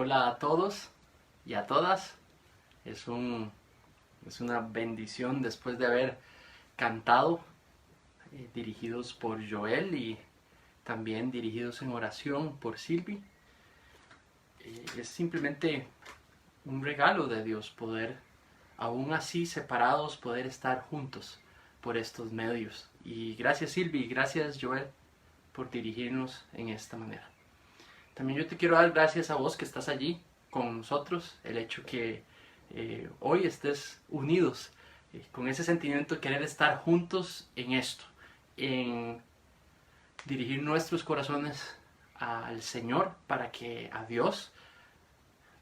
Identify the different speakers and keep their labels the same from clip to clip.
Speaker 1: Hola a todos y a todas. Es una bendición después de haber cantado, dirigidos por Joel y también dirigidos en oración por Silvi. Es simplemente un regalo de Dios poder, aún así separados, poder estar juntos por estos medios. Y gracias Silvi, gracias Joel por dirigirnos en esta manera. También yo te quiero dar gracias a vos que estás allí con nosotros, el hecho que hoy estés unidos con ese sentimiento de querer estar juntos en esto, en dirigir nuestros corazones al Señor, a Dios,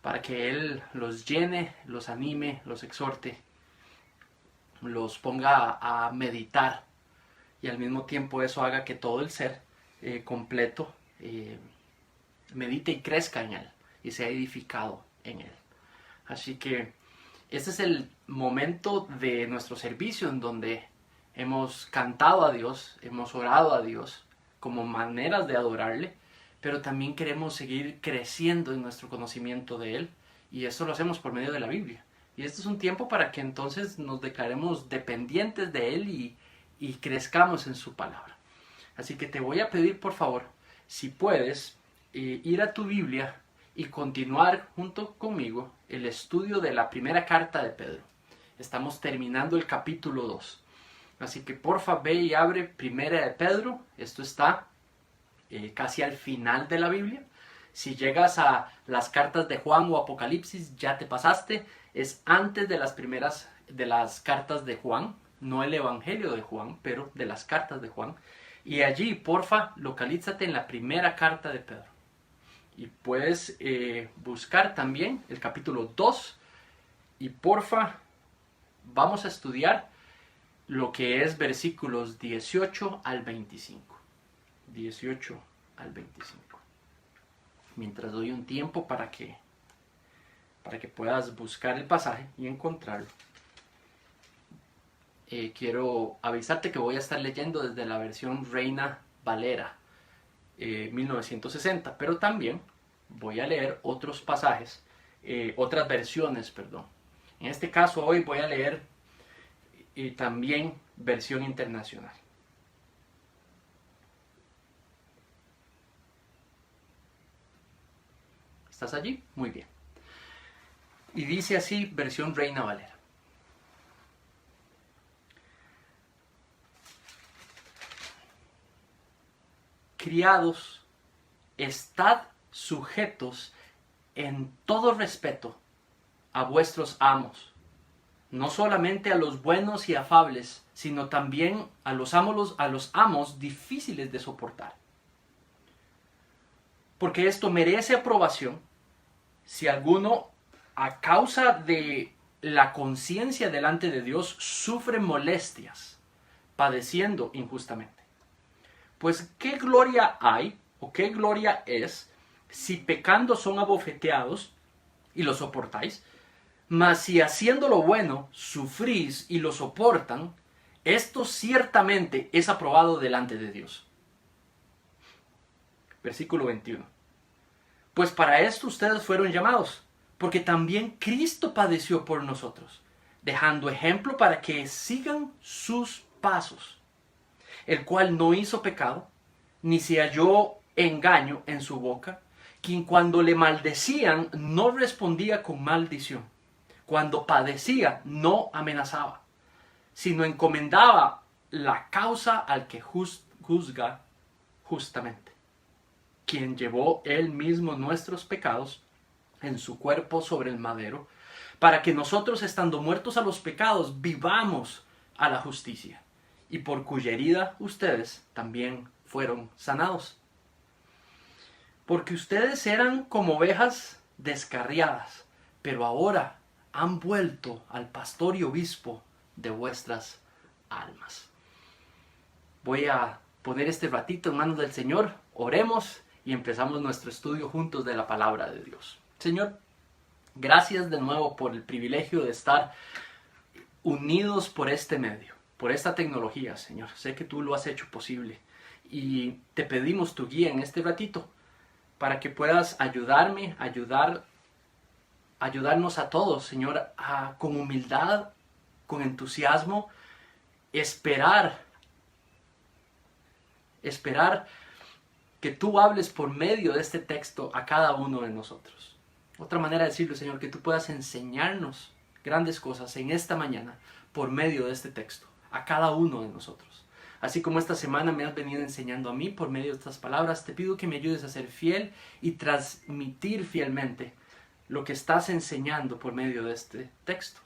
Speaker 1: para que Él los llene, los anime, los exhorte, los ponga a meditar y al mismo tiempo eso haga que todo el ser completo medite y crezca en Él y sea edificado en Él. Así que este es el momento de nuestro servicio en donde hemos cantado a Dios, hemos orado a Dios como maneras de adorarle, pero también queremos seguir creciendo en nuestro conocimiento de Él, y eso lo hacemos por medio de la Biblia. Y este es un tiempo para que entonces nos declaremos dependientes de Él y crezcamos en su palabra. Así que te voy a pedir, por favor, si puedes ir a tu Biblia y continuar junto conmigo el estudio de la primera carta de Pedro. Estamos terminando el capítulo 2. Así que porfa ve y abre Primera de Pedro. Esto está casi al final de la Biblia. Si llegas a las cartas de Juan o Apocalipsis, ya te pasaste. Es antes de las primeras de las cartas de Juan, no el Evangelio de Juan, pero de las cartas de Juan. Y allí, porfa, localízate en la primera carta de Pedro. Y puedes buscar también el capítulo 2. Y porfa, vamos a estudiar lo que es versículos 18 al 25. 18 al 25. Mientras doy un tiempo para que puedas buscar el pasaje y encontrarlo. Quiero avisarte que voy a estar leyendo desde la versión Reina Valera 1960, pero también voy a leer otros pasajes, otras versiones, perdón. En este caso hoy voy a leer también versión internacional. ¿Estás allí? Muy bien. Y dice así, versión Reina Valera. Criados, estad sujetos en todo respeto a vuestros amos, no solamente a los buenos y afables, sino también a los amos difíciles de soportar. Porque esto merece aprobación si alguno, a causa de la conciencia delante de Dios, sufre molestias, padeciendo injustamente. Pues ¿qué gloria hay o qué gloria es si pecando son abofeteados y lo soportáis? Mas si haciendo lo bueno sufrís y lo soportan, esto ciertamente es aprobado delante de Dios. Versículo 21. Pues para esto ustedes fueron llamados, porque también Cristo padeció por nosotros, dejando ejemplo para que sigan sus pasos, el cual no hizo pecado, ni se halló engaño en su boca, quien cuando le maldecían no respondía con maldición, cuando padecía no amenazaba, sino encomendaba la causa al que juzga justamente, quien llevó él mismo nuestros pecados en su cuerpo sobre el madero, para que nosotros, estando muertos a los pecados, vivamos a la justicia, y por cuya herida ustedes también fueron sanados. Porque ustedes eran como ovejas descarriadas, pero ahora han vuelto al pastor y obispo de vuestras almas. Voy a poner este ratito en manos del Señor, oremos y empezamos nuestro estudio juntos de la palabra de Dios. Señor, gracias de nuevo por el privilegio de estar unidos por este medio, por esta tecnología, Señor. Sé que tú lo has hecho posible y te pedimos tu guía en este ratito para que puedas ayudarme, ayudarnos a todos, Señor, a con humildad, con entusiasmo, esperar que tú hables por medio de este texto a cada uno de nosotros. Otra manera de decirlo, Señor, que tú puedas enseñarnos grandes cosas en esta mañana por medio de este texto, a cada uno de nosotros. Así como esta semana me has venido enseñando a mí por medio de estas palabras, te pido que me ayudes a ser fiel y transmitir fielmente lo que estás enseñando por medio de este texto.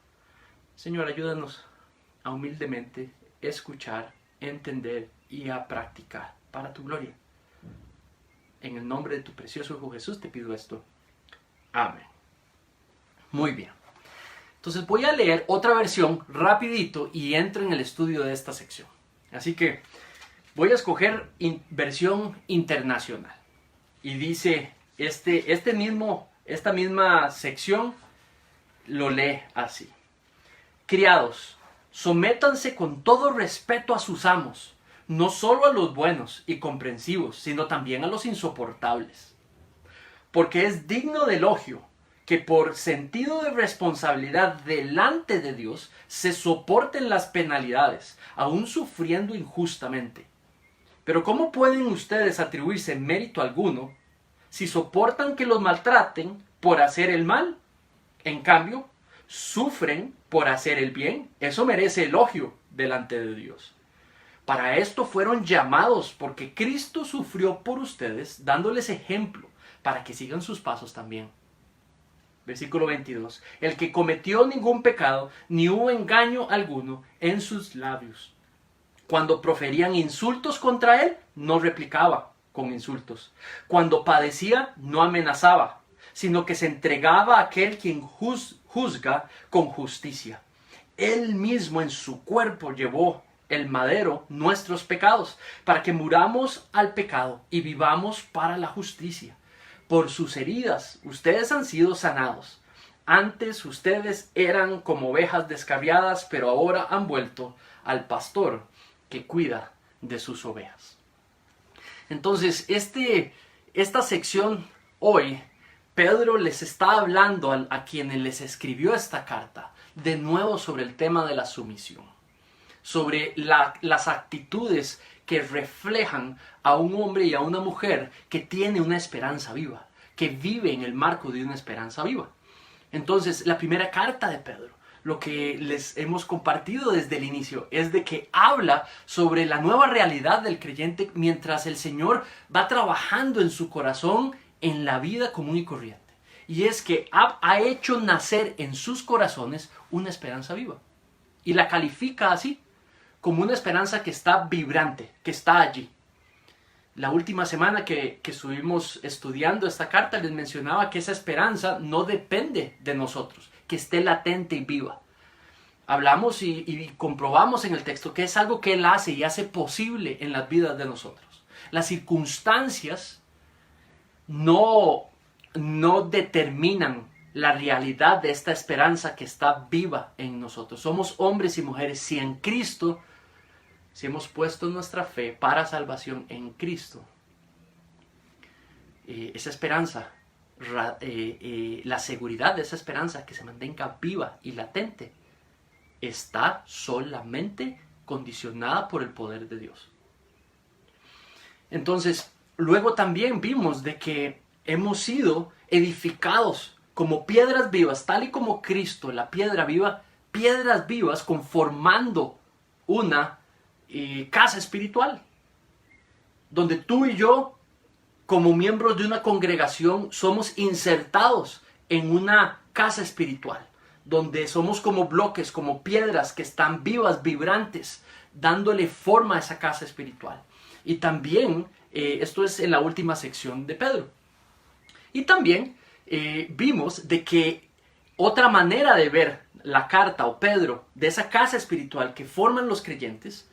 Speaker 1: Señor, ayúdanos a humildemente escuchar, entender y a practicar para tu gloria. En el nombre de tu precioso Hijo Jesús te pido esto. Amén. Muy bien. Entonces voy a leer otra versión rapidito y entro en el estudio de esta sección. Así que voy a escoger versión internacional. Y dice, esta misma sección lo lee así. Criados, sométanse con todo respeto a sus amos, no solo a los buenos y comprensivos, sino también a los insoportables. Porque es digno de elogio que por sentido de responsabilidad delante de Dios se soporten las penalidades, aún sufriendo injustamente. Pero ¿cómo pueden ustedes atribuirse mérito alguno si soportan que los maltraten por hacer el mal? En cambio, sufren por hacer el bien. Eso merece elogio delante de Dios. Para esto fueron llamados, porque Cristo sufrió por ustedes, dándoles ejemplo para que sigan sus pasos también. Versículo 22. El que cometió ningún pecado, ni hubo engaño alguno en sus labios. Cuando proferían insultos contra él, no replicaba con insultos. Cuando padecía, no amenazaba, sino que se entregaba a aquel quien juzga con justicia. Él mismo en su cuerpo llevó el madero nuestros pecados, para que muramos al pecado y vivamos para la justicia. Por sus heridas ustedes han sido sanados. Antes ustedes eran como ovejas descarriadas, pero ahora han vuelto al pastor que cuida de sus ovejas. Entonces, esta sección hoy, Pedro les está hablando a quienes les escribió esta carta, de nuevo sobre el tema de la sumisión, sobre las actitudes que reflejan a un hombre y a una mujer que tiene una esperanza viva, que vive en el marco de una esperanza viva. Entonces, la primera carta de Pedro, lo que les hemos compartido desde el inicio, es de que habla sobre la nueva realidad del creyente mientras el Señor va trabajando en su corazón en la vida común y corriente. Y es que ha hecho nacer en sus corazones una esperanza viva. Y la califica así, como una esperanza que está vibrante, que está allí. La última semana que estuvimos estudiando esta carta les mencionaba que esa esperanza no depende de nosotros, que esté latente y viva. Hablamos y comprobamos en el texto que es algo que Él hace y hace posible en las vidas de nosotros. Las circunstancias no determinan la realidad de esta esperanza que está viva en nosotros. Somos hombres y mujeres si en Cristo, si hemos puesto nuestra fe para salvación en Cristo. Esa esperanza, la seguridad de esa esperanza que se mantenga viva y latente, está solamente condicionada por el poder de Dios. Entonces, luego también vimos de que hemos sido edificados como piedras vivas, tal y como Cristo, la piedra viva, piedras vivas conformando una casa espiritual, donde tú y yo, como miembros de una congregación, somos insertados en una casa espiritual, donde somos como bloques, como piedras que están vivas, vibrantes, dándole forma a esa casa espiritual. Y también, esto es en la última sección de Pedro. Y también vimos de que otra manera de ver la carta o Pedro de esa casa espiritual que forman los creyentes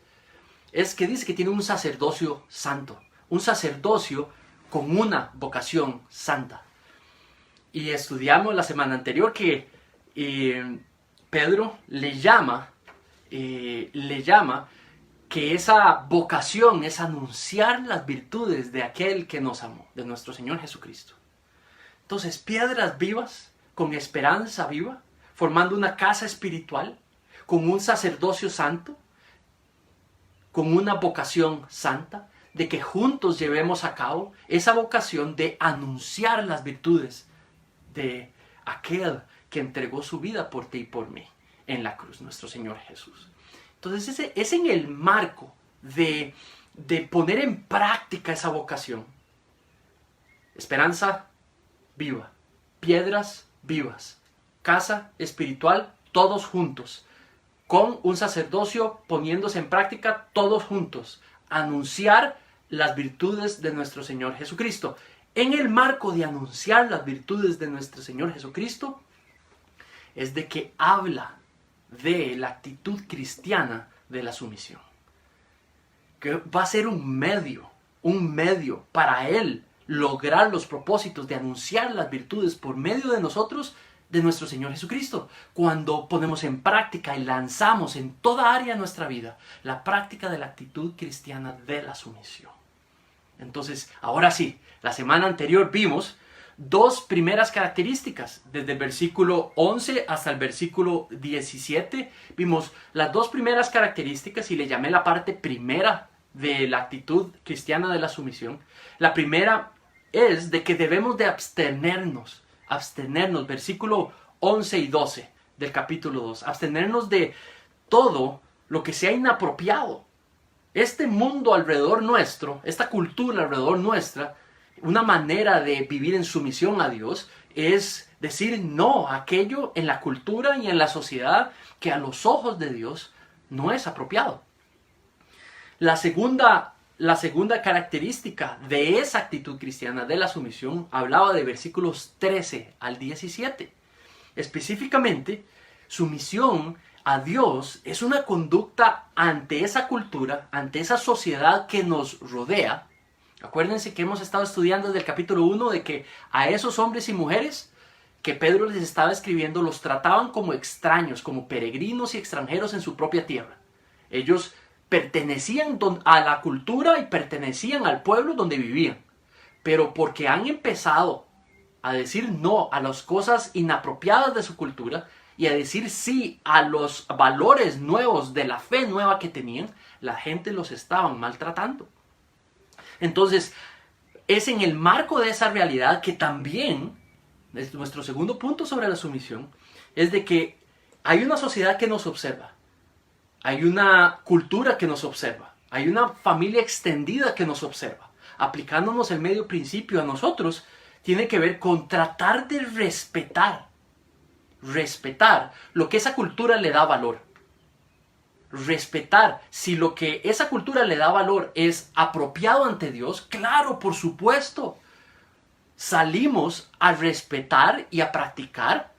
Speaker 1: es que dice que tiene un sacerdocio santo, un sacerdocio con una vocación santa. Y estudiamos la semana anterior que Pedro le llama que esa vocación es anunciar las virtudes de aquel que nos amó, de nuestro Señor Jesucristo. Entonces, piedras vivas, con esperanza viva, formando una casa espiritual, con un sacerdocio santo, con una vocación santa, de que juntos llevemos a cabo esa vocación de anunciar las virtudes de aquel que entregó su vida por ti y por mí en la cruz, nuestro Señor Jesús. Entonces ese es en el marco de poner en práctica esa vocación. Esperanza viva, piedras vivas, casa espiritual, todos juntos, con un sacerdocio poniéndose en práctica todos juntos, anunciar las virtudes de nuestro Señor Jesucristo. En el marco de anunciar las virtudes de nuestro Señor Jesucristo, es de que habla de la actitud cristiana de la sumisión. Que va a ser un medio para Él lograr los propósitos de anunciar las virtudes por medio de nosotros, de nuestro Señor Jesucristo. Cuando ponemos en práctica y lanzamos en toda área de nuestra vida la práctica de la actitud cristiana de la sumisión. Entonces, ahora sí, la semana anterior vimos dos primeras características. Desde el versículo 11 hasta el versículo 17 vimos las dos primeras características y le llamé la parte primera de la actitud cristiana de la sumisión. La primera es de que debemos de abstenernos, versículo 11 y 12 del capítulo 2, abstenernos de todo lo que sea inapropiado. Este mundo alrededor nuestro, esta cultura alrededor nuestra, una manera de vivir en sumisión a Dios es decir no a aquello en la cultura y en la sociedad que a los ojos de Dios no es apropiado. La segunda característica de esa actitud cristiana de la sumisión hablaba de versículos 13 al 17. Específicamente, sumisión a Dios es una conducta ante esa cultura, ante esa sociedad que nos rodea. Acuérdense que hemos estado estudiando desde el capítulo 1 de que a esos hombres y mujeres que Pedro les estaba escribiendo los trataban como extraños, como peregrinos y extranjeros en su propia tierra. Ellos pertenecían a la cultura y pertenecían al pueblo donde vivían. Pero porque han empezado a decir no a las cosas inapropiadas de su cultura y a decir sí a los valores nuevos de la fe nueva que tenían, la gente los estaba maltratando. Entonces, es en el marco de esa realidad que también, es nuestro segundo punto sobre la sumisión, es de que hay una sociedad que nos observa, hay una cultura que nos observa, hay una familia extendida que nos observa. Aplicándonos el medio principio a nosotros, tiene que ver con tratar de respetar lo que esa cultura le da valor. Respetar si lo que esa cultura le da valor es apropiado ante Dios. Claro, por supuesto, salimos a respetar y a practicar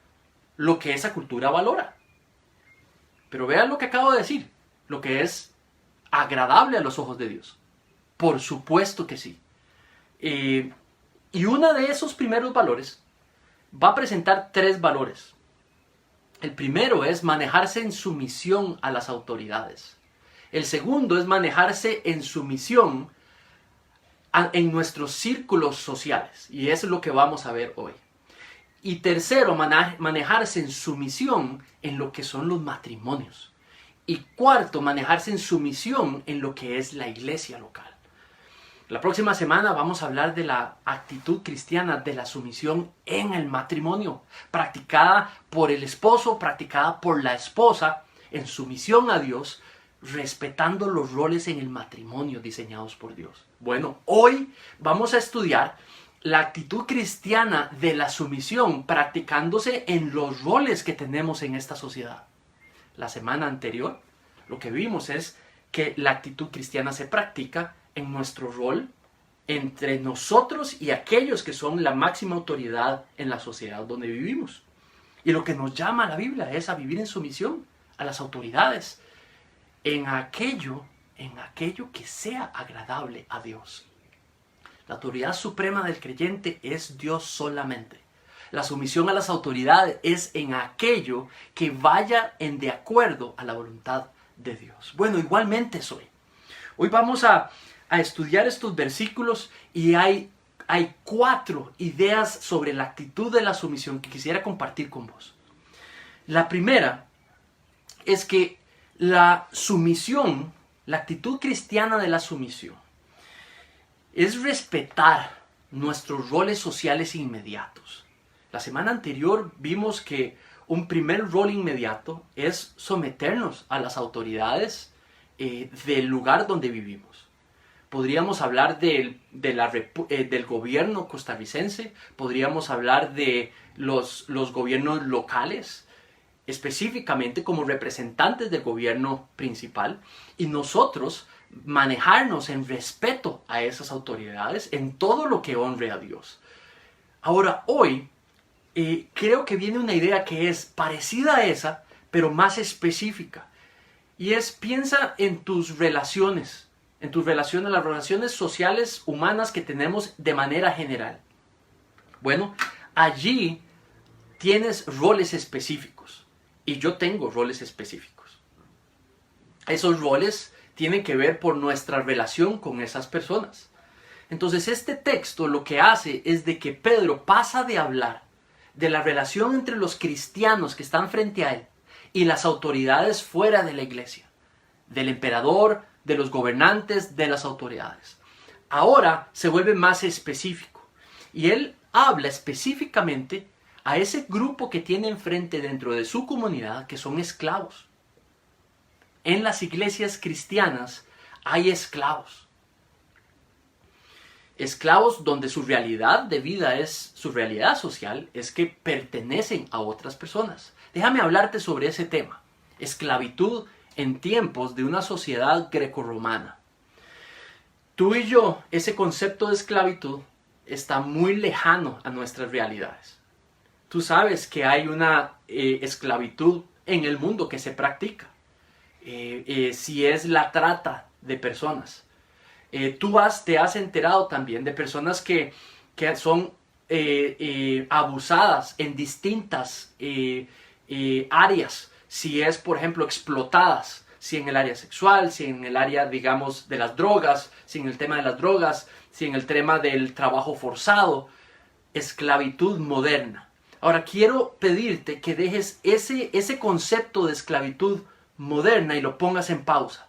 Speaker 1: lo que esa cultura valora. Pero vean lo que acabo de decir, lo que es agradable a los ojos de Dios. Por supuesto que sí. Y uno de esos primeros valores va a presentar tres valores. El primero es manejarse en sumisión a las autoridades. El segundo es manejarse en sumisión en nuestros círculos sociales. Y eso es lo que vamos a ver hoy. Y tercero, manejarse en sumisión en lo que son los matrimonios. Y cuarto, manejarse en sumisión en lo que es la iglesia local. La próxima semana vamos a hablar de la actitud cristiana de la sumisión en el matrimonio, practicada por el esposo, practicada por la esposa, en sumisión a Dios, respetando los roles en el matrimonio diseñados por Dios. Bueno, hoy vamos a estudiar la actitud cristiana de la sumisión practicándose en los roles que tenemos en esta sociedad. La semana anterior lo que vimos es que la actitud cristiana se practica en nuestro rol entre nosotros y aquellos que son la máxima autoridad en la sociedad donde vivimos. Y lo que nos llama la Biblia es a vivir en sumisión a las autoridades, en aquello que sea agradable a Dios. La autoridad suprema del creyente es Dios solamente. La sumisión a las autoridades es en aquello que vaya de acuerdo a la voluntad de Dios. Bueno, igualmente soy. Hoy vamos a estudiar estos versículos y hay 4 ideas sobre la actitud de la sumisión que quisiera compartir con vos. La primera es que la sumisión, la actitud cristiana de la sumisión, es respetar nuestros roles sociales inmediatos. La semana anterior vimos que un primer rol inmediato es someternos a las autoridades del lugar donde vivimos. Podríamos hablar del gobierno costarricense, podríamos hablar de los gobiernos locales, específicamente como representantes del gobierno principal, y nosotros manejarnos en respeto a esas autoridades en todo lo que honre a Dios. Ahora, hoy creo que viene una idea que es parecida a esa, pero más específica, y es: piensa en tus relaciones, las relaciones sociales humanas que tenemos de manera general. Bueno, allí tienes roles específicos, y yo tengo roles específicos. Esos roles tienen que ver por nuestra relación con esas personas. Entonces este texto lo que hace es de que Pedro pasa de hablar de la relación entre los cristianos que están frente a él y las autoridades fuera de la iglesia, del emperador, de los gobernantes, de las autoridades. Ahora se vuelve más específico y él habla específicamente a ese grupo que tiene enfrente dentro de su comunidad, que son esclavos. En las iglesias cristianas hay esclavos. Esclavos donde su realidad de vida su realidad social es que pertenecen a otras personas. Déjame hablarte sobre ese tema. Esclavitud en tiempos de una sociedad grecorromana. Tú y yo, ese concepto de esclavitud está muy lejano a nuestras realidades. Tú sabes que hay una esclavitud en el mundo que se practica. Si es la trata de personas. Te has enterado también de personas que son abusadas en distintas áreas. Si es, por ejemplo, explotadas, si en el área sexual, si en el área, digamos, de las drogas, si en el tema de las drogas, si en el tema del trabajo forzado. Esclavitud moderna. Ahora quiero pedirte que dejes ese concepto de esclavitud moderna y lo pongas en pausa.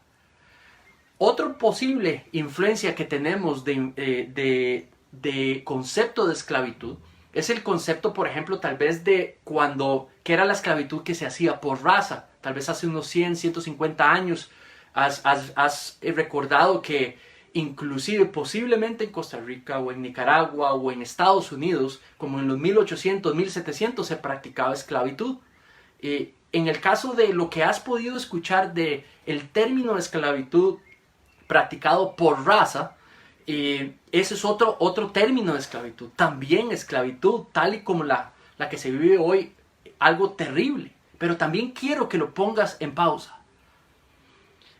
Speaker 1: Otra posible influencia que tenemos de concepto de esclavitud es el concepto, por ejemplo, tal vez que era la esclavitud que se hacía por raza. Tal vez hace unos 100, 150 años has recordado que inclusive posiblemente en Costa Rica o en Nicaragua o en Estados Unidos, como en los 1800, 1700 se practicaba esclavitud. En el caso de lo que has podido escuchar de el término de esclavitud practicado por raza, ese es otro término de esclavitud. También esclavitud tal y como la que se vive hoy, algo terrible. Pero también quiero que lo pongas en pausa.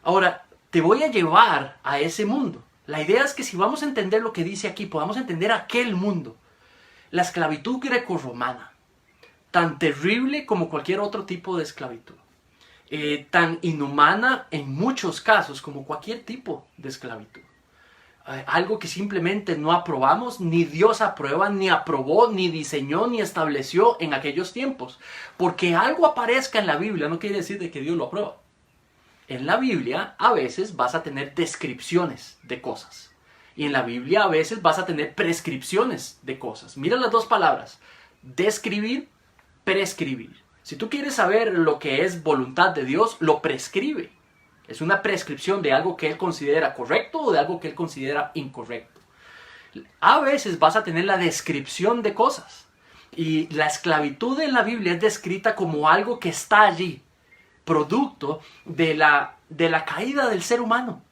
Speaker 1: Ahora, te voy a llevar a ese mundo. La idea es que si vamos a entender lo que dice aquí, podamos entender aquel mundo. La esclavitud grecorromana, tan terrible como cualquier otro tipo de esclavitud. Tan inhumana en muchos casos como cualquier tipo de esclavitud. Algo que simplemente no aprobamos, ni Dios aprueba, ni aprobó, ni diseñó, ni estableció en aquellos tiempos. Porque algo aparezca en la Biblia no quiere decir de que Dios lo aprueba. En la Biblia a veces vas a tener descripciones de cosas. Y en la Biblia a veces vas a tener prescripciones de cosas. Mira las dos palabras. Describir, prescribir. Si tú quieres saber lo que es voluntad de Dios, lo prescribe. Es una prescripción de algo que Él considera correcto o de algo que Él considera incorrecto. A veces vas a tener la descripción de cosas. Y la esclavitud en la Biblia es descrita como algo que está allí. Producto de la caída del ser humano,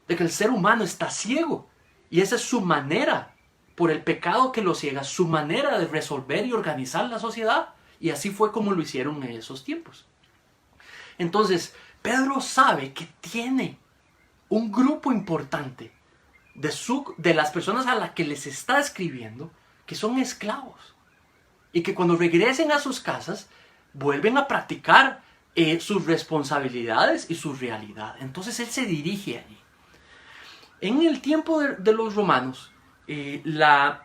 Speaker 1: de que el ser humano está ciego y esa es su manera, por el pecado que lo ciega, su manera de resolver y organizar la sociedad, y así fue como lo hicieron en esos tiempos. Entonces Pedro sabe que tiene un grupo importante de las personas a las que les está escribiendo que son esclavos y que cuando regresen a sus casas vuelven a practicar sus responsabilidades y su realidad. Entonces él se dirige allí. En el tiempo de los romanos, la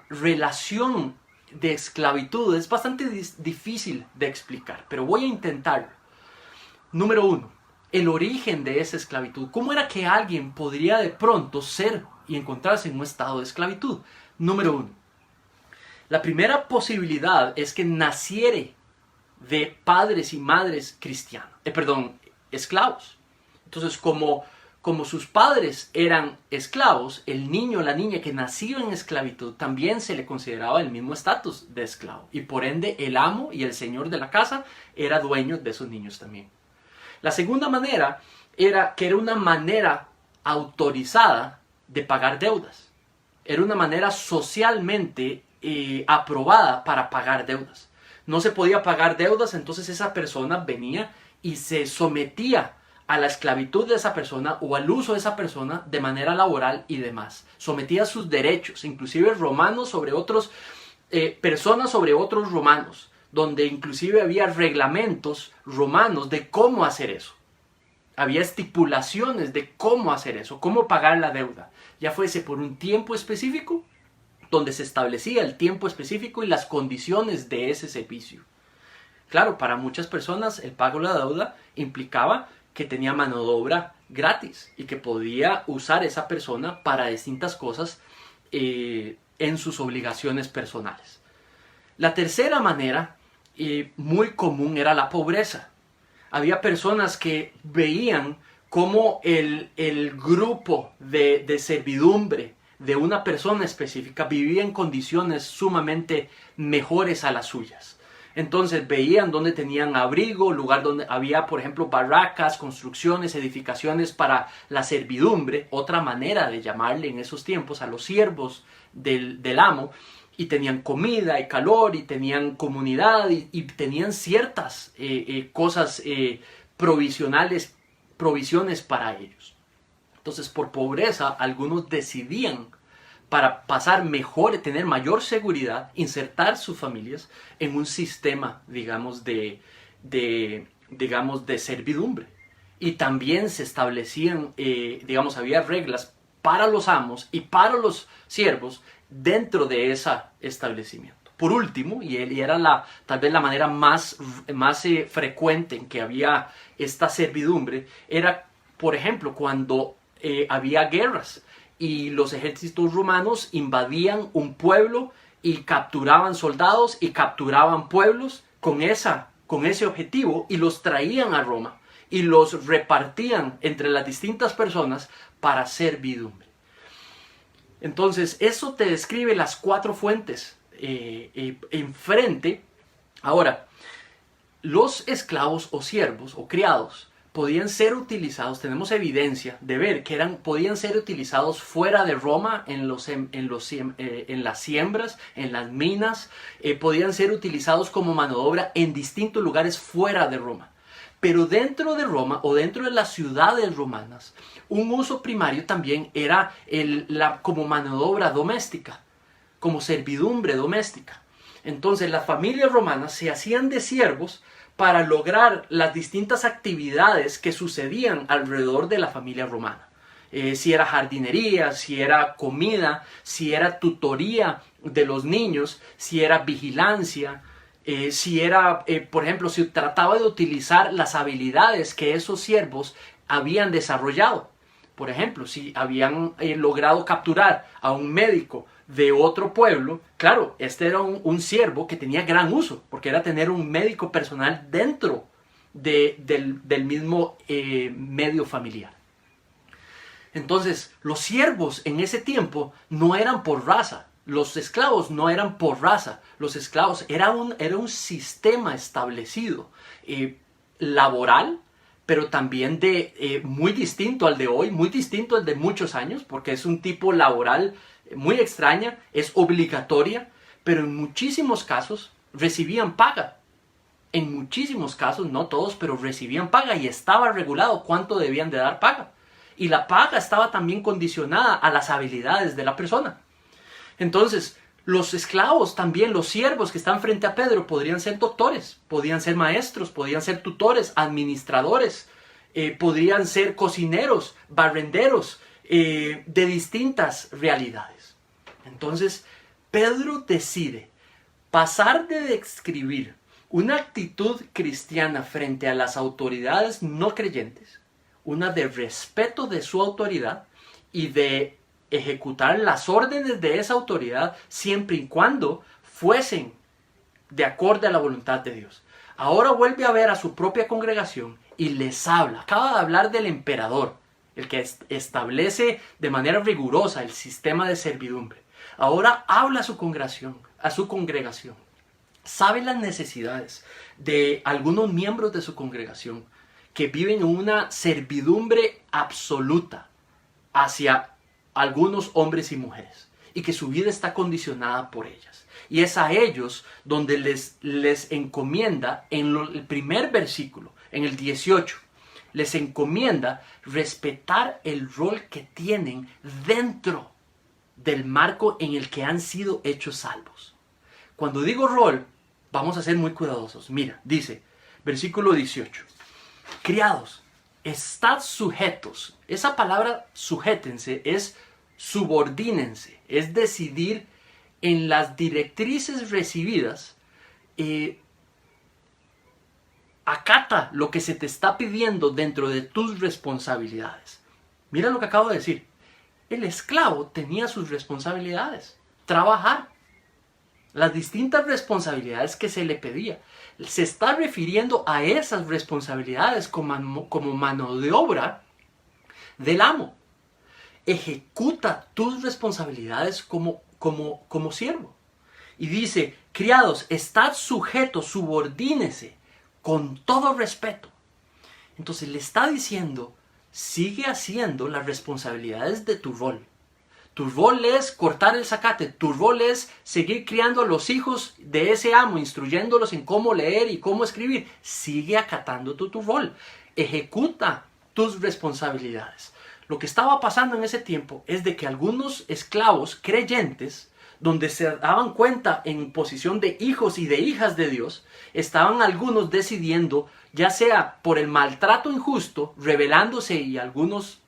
Speaker 1: relación de esclavitud es bastante difícil de explicar, pero voy a intentarlo. Número 1, el origen de esa esclavitud. ¿Cómo era que alguien podría de pronto ser y encontrarse en un estado de esclavitud? Número 1, la primera posibilidad es que naciere de padres y madres cristianos, esclavos. Entonces, como sus padres eran esclavos, el niño o la niña que nació en esclavitud también se le consideraba el mismo estatus de esclavo. Y por ende, el amo y el señor de la casa era dueño de esos niños también. La segunda manera era que era una manera autorizada de pagar deudas. Era una manera socialmente aprobada para pagar deudas. No se podía pagar deudas, entonces esa persona venía y se sometía a la esclavitud de esa persona o al uso de esa persona de manera laboral y demás. Sometía sus derechos, inclusive romanos sobre otros, personas sobre otros romanos, donde inclusive había reglamentos romanos de cómo hacer eso. Había estipulaciones de cómo hacer eso, cómo pagar la deuda, ya fuese por un tiempo específico, donde se establecía el tiempo específico y las condiciones de ese servicio. Claro, para muchas personas el pago de la deuda implicaba que tenía mano de obra gratis y que podía usar esa persona para distintas cosas en sus obligaciones personales. La tercera manera muy común era la pobreza. Había personas que veían cómo el grupo de servidumbre de una persona específica vivía en condiciones sumamente mejores a las suyas. Entonces veían dónde tenían abrigo, lugar donde había, por ejemplo, barracas, construcciones, edificaciones para la servidumbre, otra manera de llamarle en esos tiempos a los siervos del amo, y tenían comida y calor, y tenían comunidad, y tenían ciertas cosas provisiones para ellos. Entonces, por pobreza, algunos decidían, para pasar mejor, tener mayor seguridad, insertar sus familias en un sistema, digamos, de servidumbre. Y también se establecían, había reglas para los amos y para los siervos dentro de ese establecimiento. Por último, y era tal vez la manera más frecuente en que había esta servidumbre, era, por ejemplo, cuando había guerras y los ejércitos romanos invadían un pueblo y capturaban soldados y capturaban pueblos con ese objetivo, y los traían a Roma y los repartían entre las distintas personas para servidumbre. Entonces, eso te describe las 4 fuentes enfrente. Ahora, los esclavos o siervos o criados podían ser utilizados, tenemos evidencia de ver que podían ser utilizados fuera de Roma, en las siembras, en las minas, podían ser utilizados como mano de obra en distintos lugares fuera de Roma. Pero dentro de Roma o dentro de las ciudades romanas, un uso primario también era como mano de obra doméstica, como servidumbre doméstica. Entonces las familias romanas se hacían de siervos para lograr las distintas actividades que sucedían alrededor de la familia romana. Si era jardinería, si era comida, si era tutoría de los niños, si era vigilancia, si era, por ejemplo, si trataba de utilizar las habilidades que esos siervos habían desarrollado. Por ejemplo, si habían logrado capturar a un médico de otro pueblo, claro, este era un siervo que tenía gran uso, porque era tener un médico personal dentro del mismo medio familiar. Entonces, los siervos en ese tiempo no eran por raza, los esclavos no eran por raza, los esclavos era un sistema establecido, laboral, pero también muy distinto al de hoy, muy distinto al de muchos años, porque es un tipo laboral muy extraña, es obligatoria, pero en muchísimos casos recibían paga. En muchísimos casos, no todos, pero recibían paga y estaba regulado cuánto debían de dar paga. Y la paga estaba también condicionada a las habilidades de la persona. Entonces, los esclavos también, los siervos que están frente a Pedro, podrían ser doctores, podían ser maestros, podían ser tutores, administradores, podrían ser cocineros, barrenderos, de distintas realidades. Entonces, Pedro decide pasar de describir una actitud cristiana frente a las autoridades no creyentes, una de respeto de su autoridad y de ejecutar las órdenes de esa autoridad siempre y cuando fuesen de acuerdo a la voluntad de Dios. Ahora vuelve a ver a su propia congregación y les habla. Acaba de hablar del emperador, el que establece de manera rigurosa el sistema de servidumbre. Ahora habla a su congregación. Sabe las necesidades de algunos miembros de su congregación que viven en una servidumbre absoluta hacia algunos hombres y mujeres y que su vida está condicionada por ellas. Y es a ellos donde les encomienda en el primer versículo, en el 18, les encomienda respetar el rol que tienen dentro del marco en el que han sido hechos salvos. Cuando digo rol, vamos a ser muy cuidadosos. Mira, dice, versículo 18, criados, estad sujetos. Esa palabra sujétense es subordínense, es decidir en las directrices recibidas, acata lo que se te está pidiendo dentro de tus responsabilidades. Mira lo que acabo de decir. El esclavo tenía sus responsabilidades, trabajar, las distintas responsabilidades que se le pedía. Se está refiriendo a esas responsabilidades como mano de obra del amo. Ejecuta tus responsabilidades como siervo. Y dice, criados, estad sujetos, subordínese con todo respeto. Entonces le está diciendo, sigue haciendo las responsabilidades de tu rol. Tu rol es cortar el zacate, tu rol es seguir criando a los hijos de ese amo, instruyéndolos en cómo leer y cómo escribir. Sigue acatando tu rol, ejecuta tus responsabilidades. Lo que estaba pasando en ese tiempo es de que algunos esclavos creyentes, donde se daban cuenta en posición de hijos y de hijas de Dios, estaban algunos decidiendo, ya sea por el maltrato injusto, rebelándose y algunos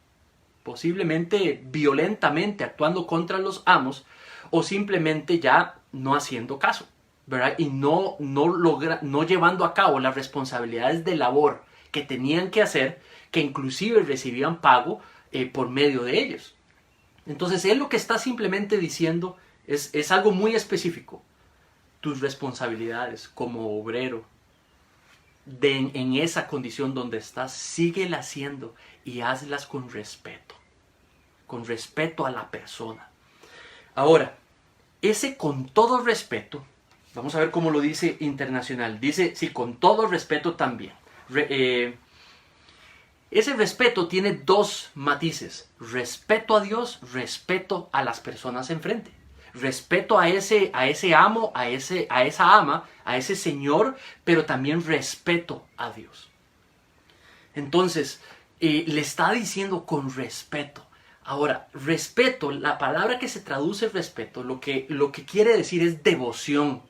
Speaker 1: posiblemente violentamente actuando contra los amos, o simplemente ya no haciendo caso, ¿verdad? Y no llevando a cabo las responsabilidades de labor que tenían que hacer, que inclusive recibían pago por medio de ellos. Entonces él lo que está simplemente diciendo es algo muy específico. Tus responsabilidades como obrero, en esa condición donde estás, síguela haciendo y hazlas con respeto a la persona. Ahora, ese con todo respeto, vamos a ver cómo lo dice Internacional, dice, sí, con todo respeto también. Ese respeto tiene dos matices, respeto a Dios, respeto a las personas enfrente. Respeto a ese amo, a esa ama, a ese señor, pero también respeto a Dios. Entonces, le está diciendo con respeto. Ahora, respeto, la palabra que se traduce respeto, lo que quiere decir es devoción.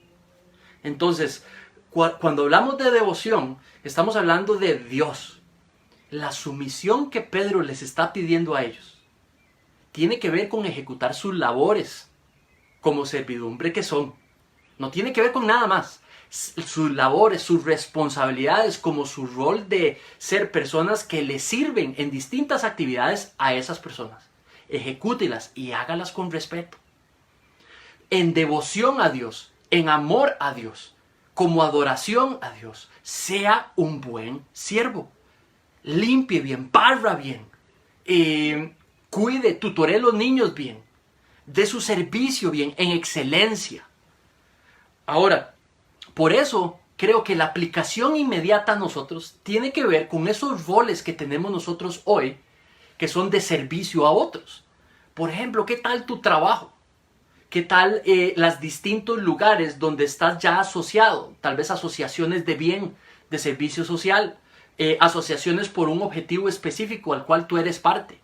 Speaker 1: Entonces, cuando hablamos de devoción, estamos hablando de Dios. La sumisión que Pedro les está pidiendo a ellos tiene que ver con ejecutar sus labores como servidumbre que son. No tiene que ver con nada más. Sus labores, sus responsabilidades, como su rol de ser personas que le sirven en distintas actividades a esas personas. Ejecútelas y hágalas con respeto. En devoción a Dios, en amor a Dios, como adoración a Dios. Sea un buen siervo. Limpie bien, barra bien. Cuide, tutoree a los niños bien. De su servicio bien, en excelencia. Ahora, por eso creo que la aplicación inmediata a nosotros tiene que ver con esos roles que tenemos nosotros hoy, que son de servicio a otros. Por ejemplo, ¿qué tal tu trabajo? ¿Qué tal los distintos lugares donde estás ya asociado? Tal vez asociaciones de bien, de servicio social, asociaciones por un objetivo específico al cual tú eres parte.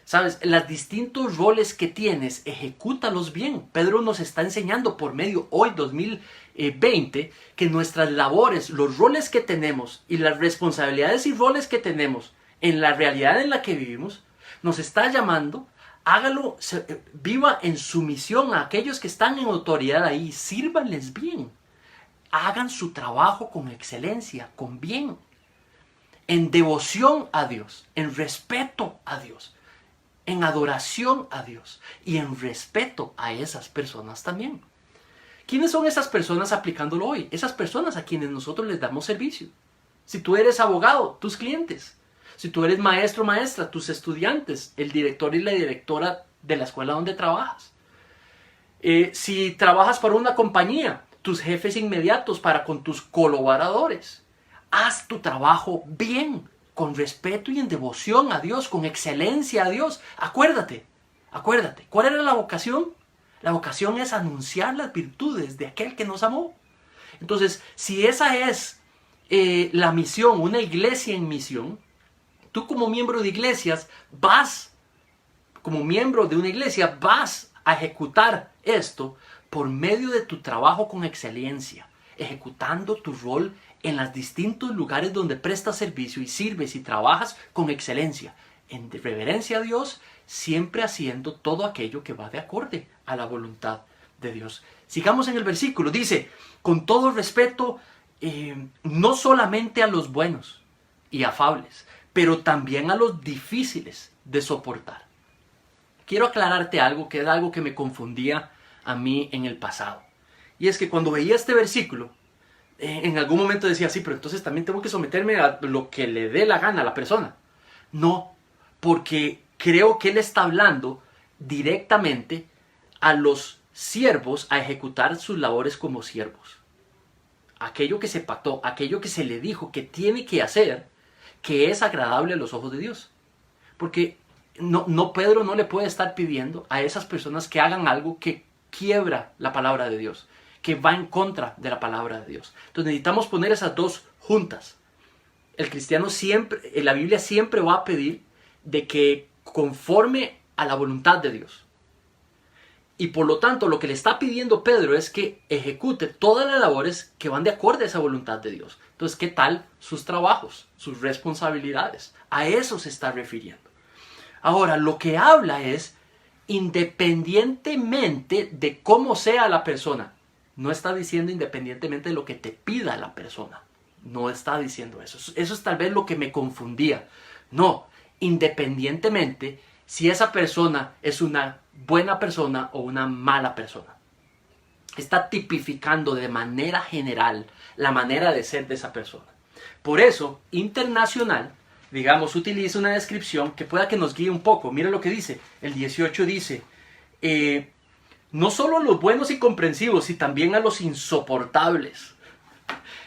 Speaker 1: ¿Sabes? Los distintos roles que tienes, ejecútalos bien. Pedro nos está enseñando por medio hoy 2020 que nuestras labores, los roles que tenemos y las responsabilidades y roles que tenemos en la realidad en la que vivimos Nos está llamando, hágalo, viva en sumisión a aquellos que están en autoridad ahí, sírvanles bien. Hagan su trabajo con excelencia, con bien, en devoción a Dios, en respeto a Dios, en adoración a Dios y en respeto a esas personas también. ¿Quiénes son esas personas aplicándolo hoy? Esas personas a quienes nosotros les damos servicio. Si tú eres abogado, tus clientes. Si tú eres maestro o maestra, tus estudiantes, el director y la directora de la escuela donde trabajas. Si trabajas para una compañía, tus jefes inmediatos para con tus colaboradores. Haz tu trabajo bien, con respeto y en devoción a Dios, con excelencia a Dios. Acuérdate, ¿cuál era la vocación? La vocación es anunciar las virtudes de aquel que nos amó. Entonces, si esa es la misión, una iglesia en misión, tú como miembro de iglesias como miembro de una iglesia, vas a ejecutar esto por medio de tu trabajo con excelencia, ejecutando tu rol en los distintos lugares donde prestas servicio y sirves y trabajas con excelencia, en reverencia a Dios, siempre haciendo todo aquello que va de acorde a la voluntad de Dios. Sigamos en el versículo, dice, con todo respeto, no solamente a los buenos y afables, pero también a los difíciles de soportar. Quiero aclararte algo que es algo que me confundía a mí en el pasado. Y es que cuando veía este versículo, en algún momento decía, sí, pero entonces también tengo que someterme a lo que le dé la gana a la persona. No, porque creo que él está hablando directamente a los siervos a ejecutar sus labores como siervos. Aquello que se pactó, aquello que se le dijo que tiene que hacer, que es agradable a los ojos de Dios. Porque Pedro no le puede estar pidiendo a esas personas que hagan algo que quiebra la palabra de Dios, que va en contra de la palabra de Dios. Entonces necesitamos poner esas dos juntas. El cristiano siempre, en la Biblia siempre va a pedir de que conforme a la voluntad de Dios. Y por lo tanto lo que le está pidiendo Pedro es que ejecute todas las labores que van de acuerdo a esa voluntad de Dios. Entonces, ¿qué tal sus trabajos, sus responsabilidades? A eso se está refiriendo. Ahora, lo que habla es independientemente de cómo sea la persona. No está diciendo independientemente de lo que te pida la persona. No está diciendo eso. Eso es tal vez lo que me confundía. No, independientemente si esa persona es una buena persona o una mala persona. Está tipificando de manera general la manera de ser de esa persona. Por eso, internacional, digamos, utiliza una descripción que pueda que nos guíe un poco. Mira lo que dice. El 18 dice, no solo a los buenos y comprensivos, sino también a los insoportables.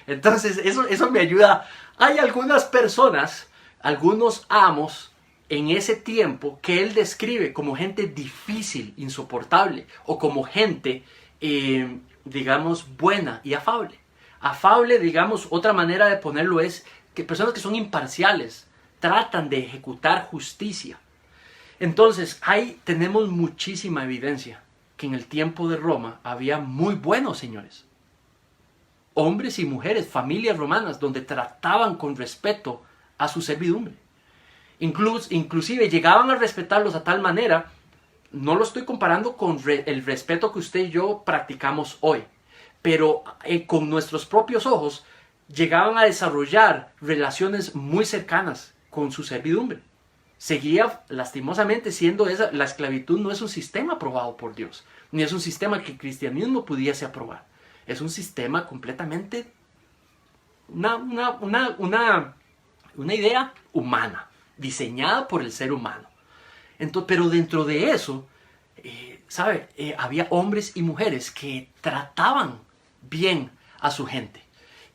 Speaker 1: Entonces, eso me ayuda. Hay algunas personas, algunos amos en ese tiempo que él describe como gente difícil, insoportable, o como gente, digamos, buena y afable. Afable, digamos, otra manera de ponerlo es que personas que son imparciales, tratan de ejecutar justicia. Entonces, ahí tenemos muchísima evidencia que en el tiempo de Roma había muy buenos señores. Hombres y mujeres, familias romanas, donde trataban con respeto a su servidumbre. Inclusive llegaban a respetarlos a tal manera, no lo estoy comparando con el respeto que usted y yo practicamos hoy, pero con nuestros propios ojos llegaban a desarrollar relaciones muy cercanas con su servidumbre. Seguía lastimosamente siendo esa, la esclavitud no es un sistema aprobado por Dios, ni es un sistema que el cristianismo pudiese aprobar. Es un sistema completamente, una idea humana, diseñada por el ser humano. Entonces, pero dentro de eso, había hombres y mujeres que trataban bien a su gente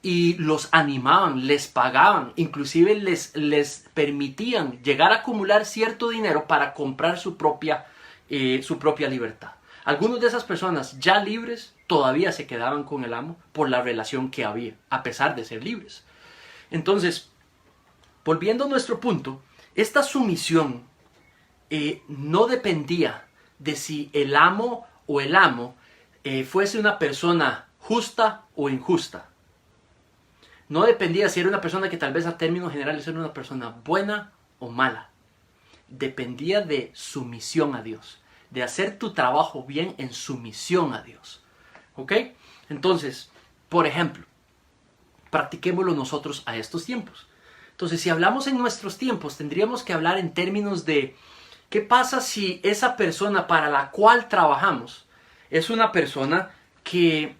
Speaker 1: y los animaban, les pagaban, inclusive les permitían llegar a acumular cierto dinero para comprar su propia libertad. Algunas de esas personas ya libres todavía se quedaban con el amo por la relación que había, a pesar de ser libres. Entonces, volviendo a nuestro punto, esta sumisión no dependía de si el amo o el amo fuese una persona justa o injusta. No dependía si era una persona que tal vez a términos generales era una persona buena o mala. dependía de sumisión a Dios, de hacer tu trabajo bien en sumisión a Dios. ¿Ok? Entonces, por ejemplo, practiquémoslo nosotros a estos tiempos. Entonces, si hablamos en nuestros tiempos, tendríamos que hablar en términos de ¿qué pasa si esa persona para la cual trabajamos es una persona que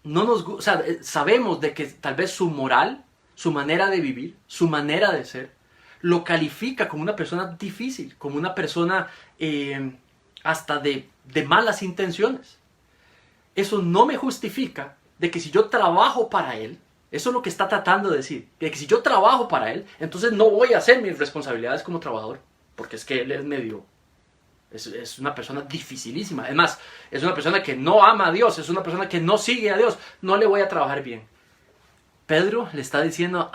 Speaker 1: no nos gusta? O sea, sabemos de que tal vez su moral, su manera de vivir, su manera de ser, lo califica como una persona difícil, como una persona hasta de malas intenciones. Eso no me justifica de que si yo trabajo para él, eso es lo que está tratando de decir, de que si yo trabajo para él, entonces no voy a hacer mis responsabilidades como trabajador, porque es que él es medio, es una persona dificilísima. Es más, es una persona que no ama a Dios, es una persona que no sigue a Dios, no le voy a trabajar bien. Pedro le está diciendo,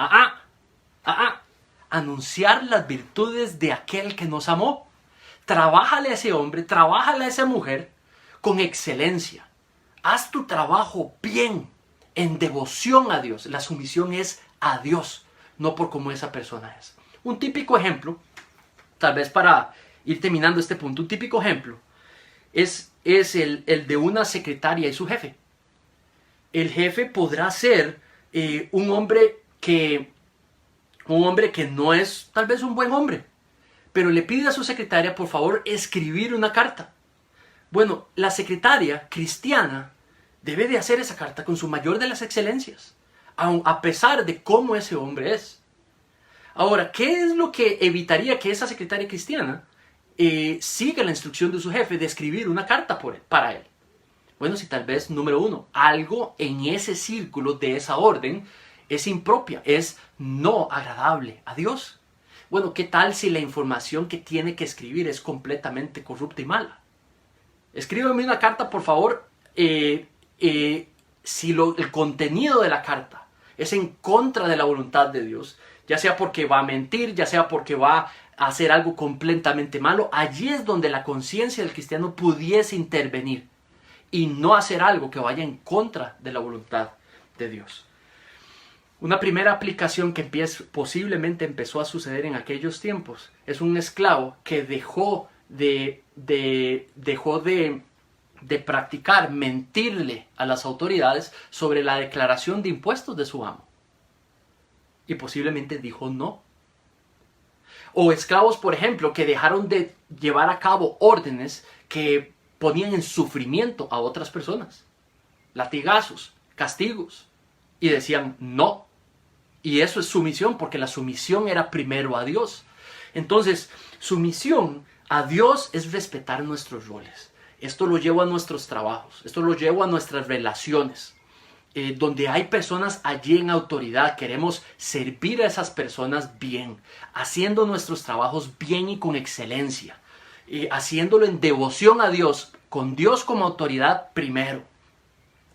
Speaker 1: anunciar las virtudes de aquel que nos amó. Trabájale a ese hombre, trabájale a esa mujer con excelencia. Haz tu trabajo bien, en devoción a Dios. La sumisión es a Dios, no por cómo esa persona es. Un típico ejemplo, tal vez para ir terminando este punto, un típico ejemplo es el de una secretaria y su jefe. El jefe podrá ser un hombre que no es tal vez un buen hombre, pero le pide a su secretaria por favor escribir una carta. Bueno, la secretaria cristiana debe de hacer esa carta con su mayor de las excelencias, a pesar de cómo ese hombre es. Ahora, ¿qué es lo que evitaría que esa secretaria cristiana siga la instrucción de su jefe de escribir una carta para él? Bueno, si tal vez, número uno, algo en ese círculo de esa orden es impropia, es no agradable a Dios. Bueno, ¿qué tal si la información que tiene que escribir es completamente corrupta y mala? Escríbeme una carta, por favor, si el contenido de la carta es en contra de la voluntad de Dios, ya sea porque va a mentir, ya sea porque va a hacer algo completamente malo, allí es donde la conciencia del cristiano pudiese intervenir y no hacer algo que vaya en contra de la voluntad de Dios. Una primera aplicación que posiblemente empezó a suceder en aquellos tiempos es un esclavo que dejó de practicar, mentirle a las autoridades sobre la declaración de impuestos de su amo. Y posiblemente dijo no. O esclavos, por ejemplo, que dejaron de llevar a cabo órdenes que ponían en sufrimiento a otras personas. Latigazos, castigos. Y decían no. Y eso es sumisión, porque la sumisión era primero a Dios. Entonces, sumisión a Dios es respetar nuestros roles. Esto lo llevo a nuestros trabajos, esto lo llevo a nuestras relaciones, donde hay personas allí en autoridad. Queremos servir a esas personas bien, haciendo nuestros trabajos bien y con excelencia, haciéndolo en devoción a Dios, con Dios como autoridad primero,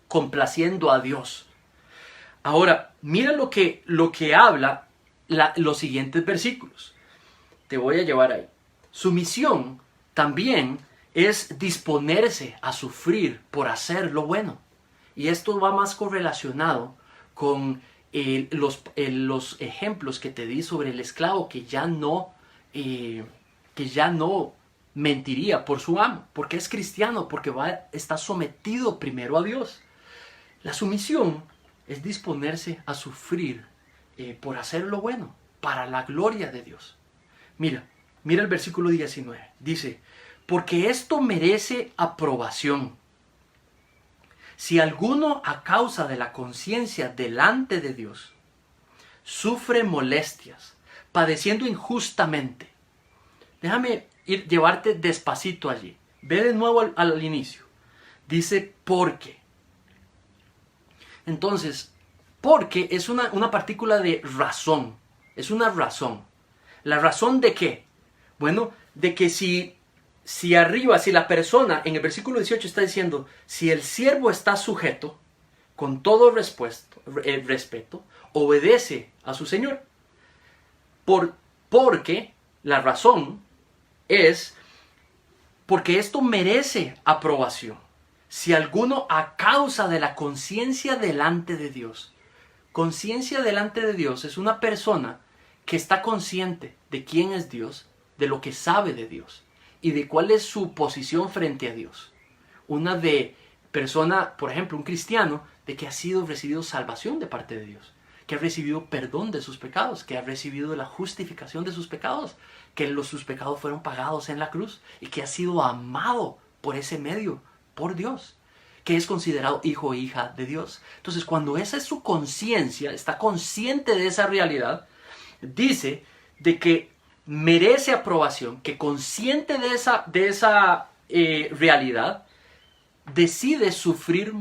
Speaker 1: complaciendo a Dios. Ahora, mira lo que habla los siguientes versículos. Te voy a llevar ahí. Sumisión también es disponerse a sufrir por hacer lo bueno. Y esto va más correlacionado con los ejemplos que te di sobre el esclavo que ya no mentiría por su amo, porque es cristiano, porque está sometido primero a Dios. La sumisión es disponerse a sufrir por hacer lo bueno, para la gloria de Dios. Mira el versículo 19. Dice, porque esto merece aprobación. Si alguno a causa de la conciencia delante de Dios sufre molestias, padeciendo injustamente. Déjame llevarte despacito allí. Ve de nuevo al inicio. Dice, porque. Entonces, porque es una partícula de razón. Es una razón. ¿La razón de qué? Bueno, de que si la persona, en el versículo 18 está diciendo, si el siervo está sujeto, con todo respeto, obedece a su señor. Porque la razón es, porque esto merece aprobación. Si alguno a causa de la conciencia delante de Dios. Conciencia delante de Dios es una persona que está consciente de quién es Dios, de lo que sabe de Dios y de cuál es su posición frente a Dios. Una de persona, por ejemplo, un cristiano, de que ha recibido salvación de parte de Dios, que ha recibido perdón de sus pecados, que ha recibido la justificación de sus pecados, que sus pecados fueron pagados en la cruz y que ha sido amado por ese medio, por Dios, que es considerado hijo o hija de Dios. Entonces, cuando esa es su conciencia, está consciente de esa realidad, dice de que merece aprobación, que consciente de esa realidad, decide sufrir,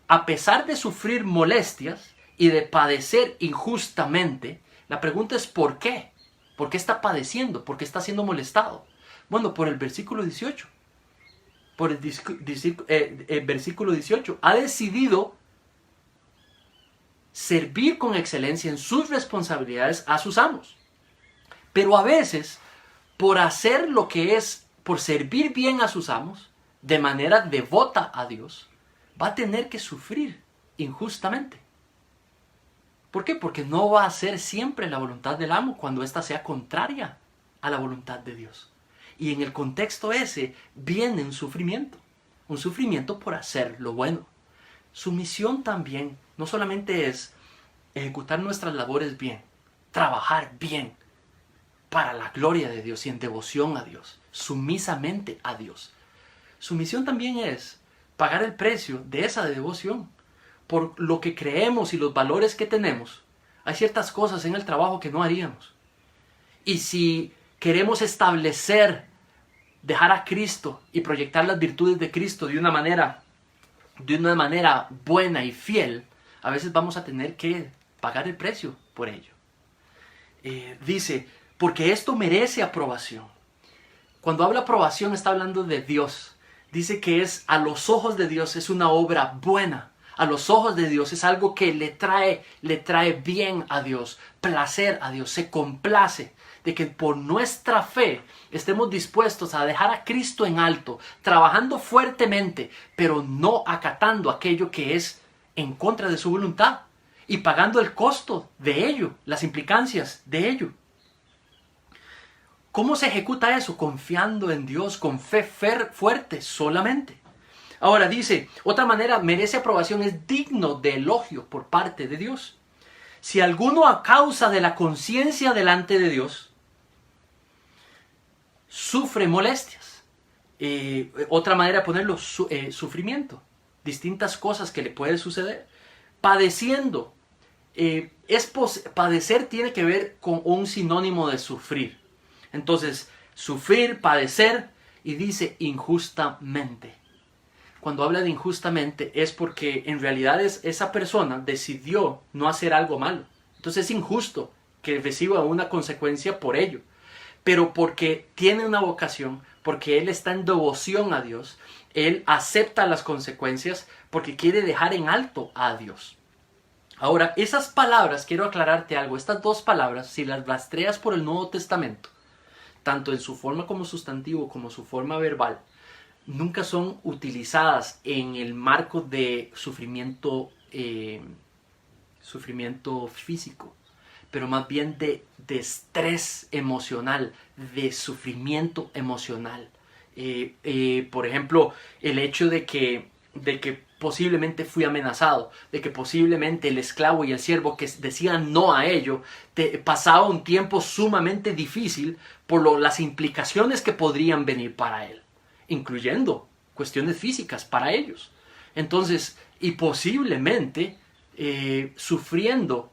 Speaker 1: a pesar de sufrir molestias y de padecer injustamente. La pregunta es ¿por qué? ¿Por qué está padeciendo? ¿Por qué está siendo molestado? Bueno, por el versículo 18. Por el versículo 18. Ha decidido servir con excelencia en sus responsabilidades a sus amos. Pero a veces, por hacer lo que es, por servir bien a sus amos, de manera devota a Dios, va a tener que sufrir injustamente. ¿Por qué? Porque no va a ser siempre la voluntad del amo cuando ésta sea contraria a la voluntad de Dios. Y en el contexto ese viene un sufrimiento por hacer lo bueno. Su misión también no solamente es ejecutar nuestras labores bien, trabajar bien para la gloria de Dios y en devoción a Dios, sumisamente a Dios. Su misión también es pagar el precio de esa devoción por lo que creemos y los valores que tenemos. Hay ciertas cosas en el trabajo que no haríamos. Y si queremos dejar a Cristo y proyectar las virtudes de Cristo de una manera buena y fiel, a veces vamos a tener que pagar el precio por ello. Dice, porque esto merece aprobación. Cuando habla aprobación está hablando de Dios. Dice que a los ojos de Dios es una obra buena. A los ojos de Dios es algo que le trae bien a Dios, placer a Dios, se complace de que por nuestra fe estemos dispuestos a dejar a Cristo en alto, trabajando fuertemente, pero no acatando aquello que es en contra de su voluntad y pagando el costo de ello, las implicancias de ello. ¿Cómo se ejecuta eso? Confiando en Dios, con fe fuerte solamente. Ahora dice, otra manera, merece aprobación, es digno de elogio por parte de Dios. Si alguno a causa de la conciencia delante de Dios sufre molestias, otra manera de ponerlo, sufrimiento, distintas cosas que le puede suceder, padeciendo, padecer tiene que ver con un sinónimo de sufrir. Entonces, sufrir, padecer, y dice injustamente. Cuando habla de injustamente es porque en realidad esa persona decidió no hacer algo malo. Entonces es injusto que reciba una consecuencia por ello. Pero porque tiene una vocación, porque él está en devoción a Dios, él acepta las consecuencias porque quiere dejar en alto a Dios. Ahora, esas palabras, quiero aclararte algo, estas dos palabras, si las rastreas por el Nuevo Testamento, tanto en su forma como sustantivo como su forma verbal, nunca son utilizadas en el marco de sufrimiento físico, pero más bien de estrés emocional, de sufrimiento emocional. Por ejemplo, el hecho de que posiblemente fui amenazado, de que posiblemente el esclavo y el siervo que decían no a ello, pasaba un tiempo sumamente difícil por las implicaciones que podrían venir para él, incluyendo cuestiones físicas para ellos. Entonces, y posiblemente sufrimiento,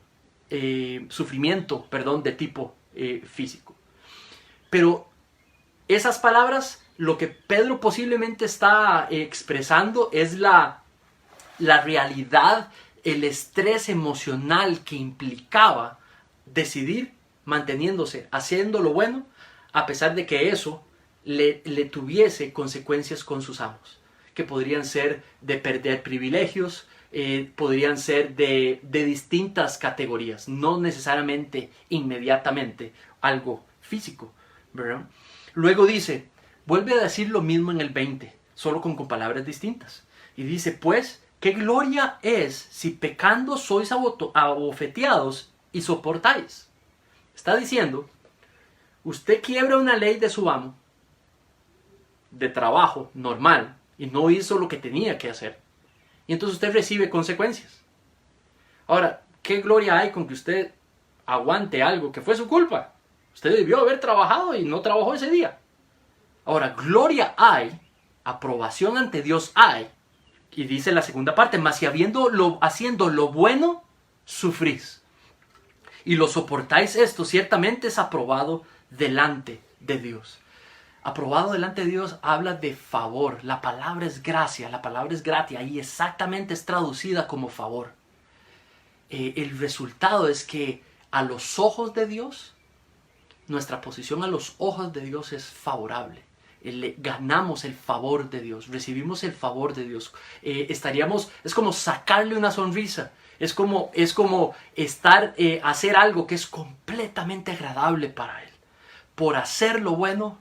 Speaker 1: de tipo físico. Pero esas palabras, lo que Pedro posiblemente está expresando es la realidad, el estrés emocional que implicaba decidir manteniéndose, haciendo lo bueno, a pesar de que eso le tuviese consecuencias con sus amos, que podrían ser de perder privilegios, podrían ser de distintas categorías, no necesariamente inmediatamente algo físico, ¿verdad? Luego dice, vuelve a decir lo mismo en el 20, solo con palabras distintas. Y dice, pues, ¿qué gloria es si pecando sois abofeteados y soportáis? Está diciendo, Usted quiebra una ley de su amo, de trabajo normal, y no hizo lo que tenía que hacer. Y entonces usted recibe consecuencias. Ahora, ¿qué gloria hay con que usted aguante algo que fue su culpa? Usted debió haber trabajado y no trabajó ese día. Ahora, gloria hay, aprobación ante Dios hay, y dice la segunda parte, mas si haciendo lo bueno, sufrís. Y lo soportáis esto, ciertamente es aprobado delante de Dios. Aprobado delante de Dios habla de favor. La palabra es gracia, la palabra es gratia y exactamente es traducida como favor. El resultado es que a los ojos de Dios, nuestra posición a los ojos de Dios es favorable. Ganamos el favor de Dios, recibimos el favor de Dios. Es como sacarle una sonrisa. Es como hacer algo que es completamente agradable para Él. Por hacer lo bueno,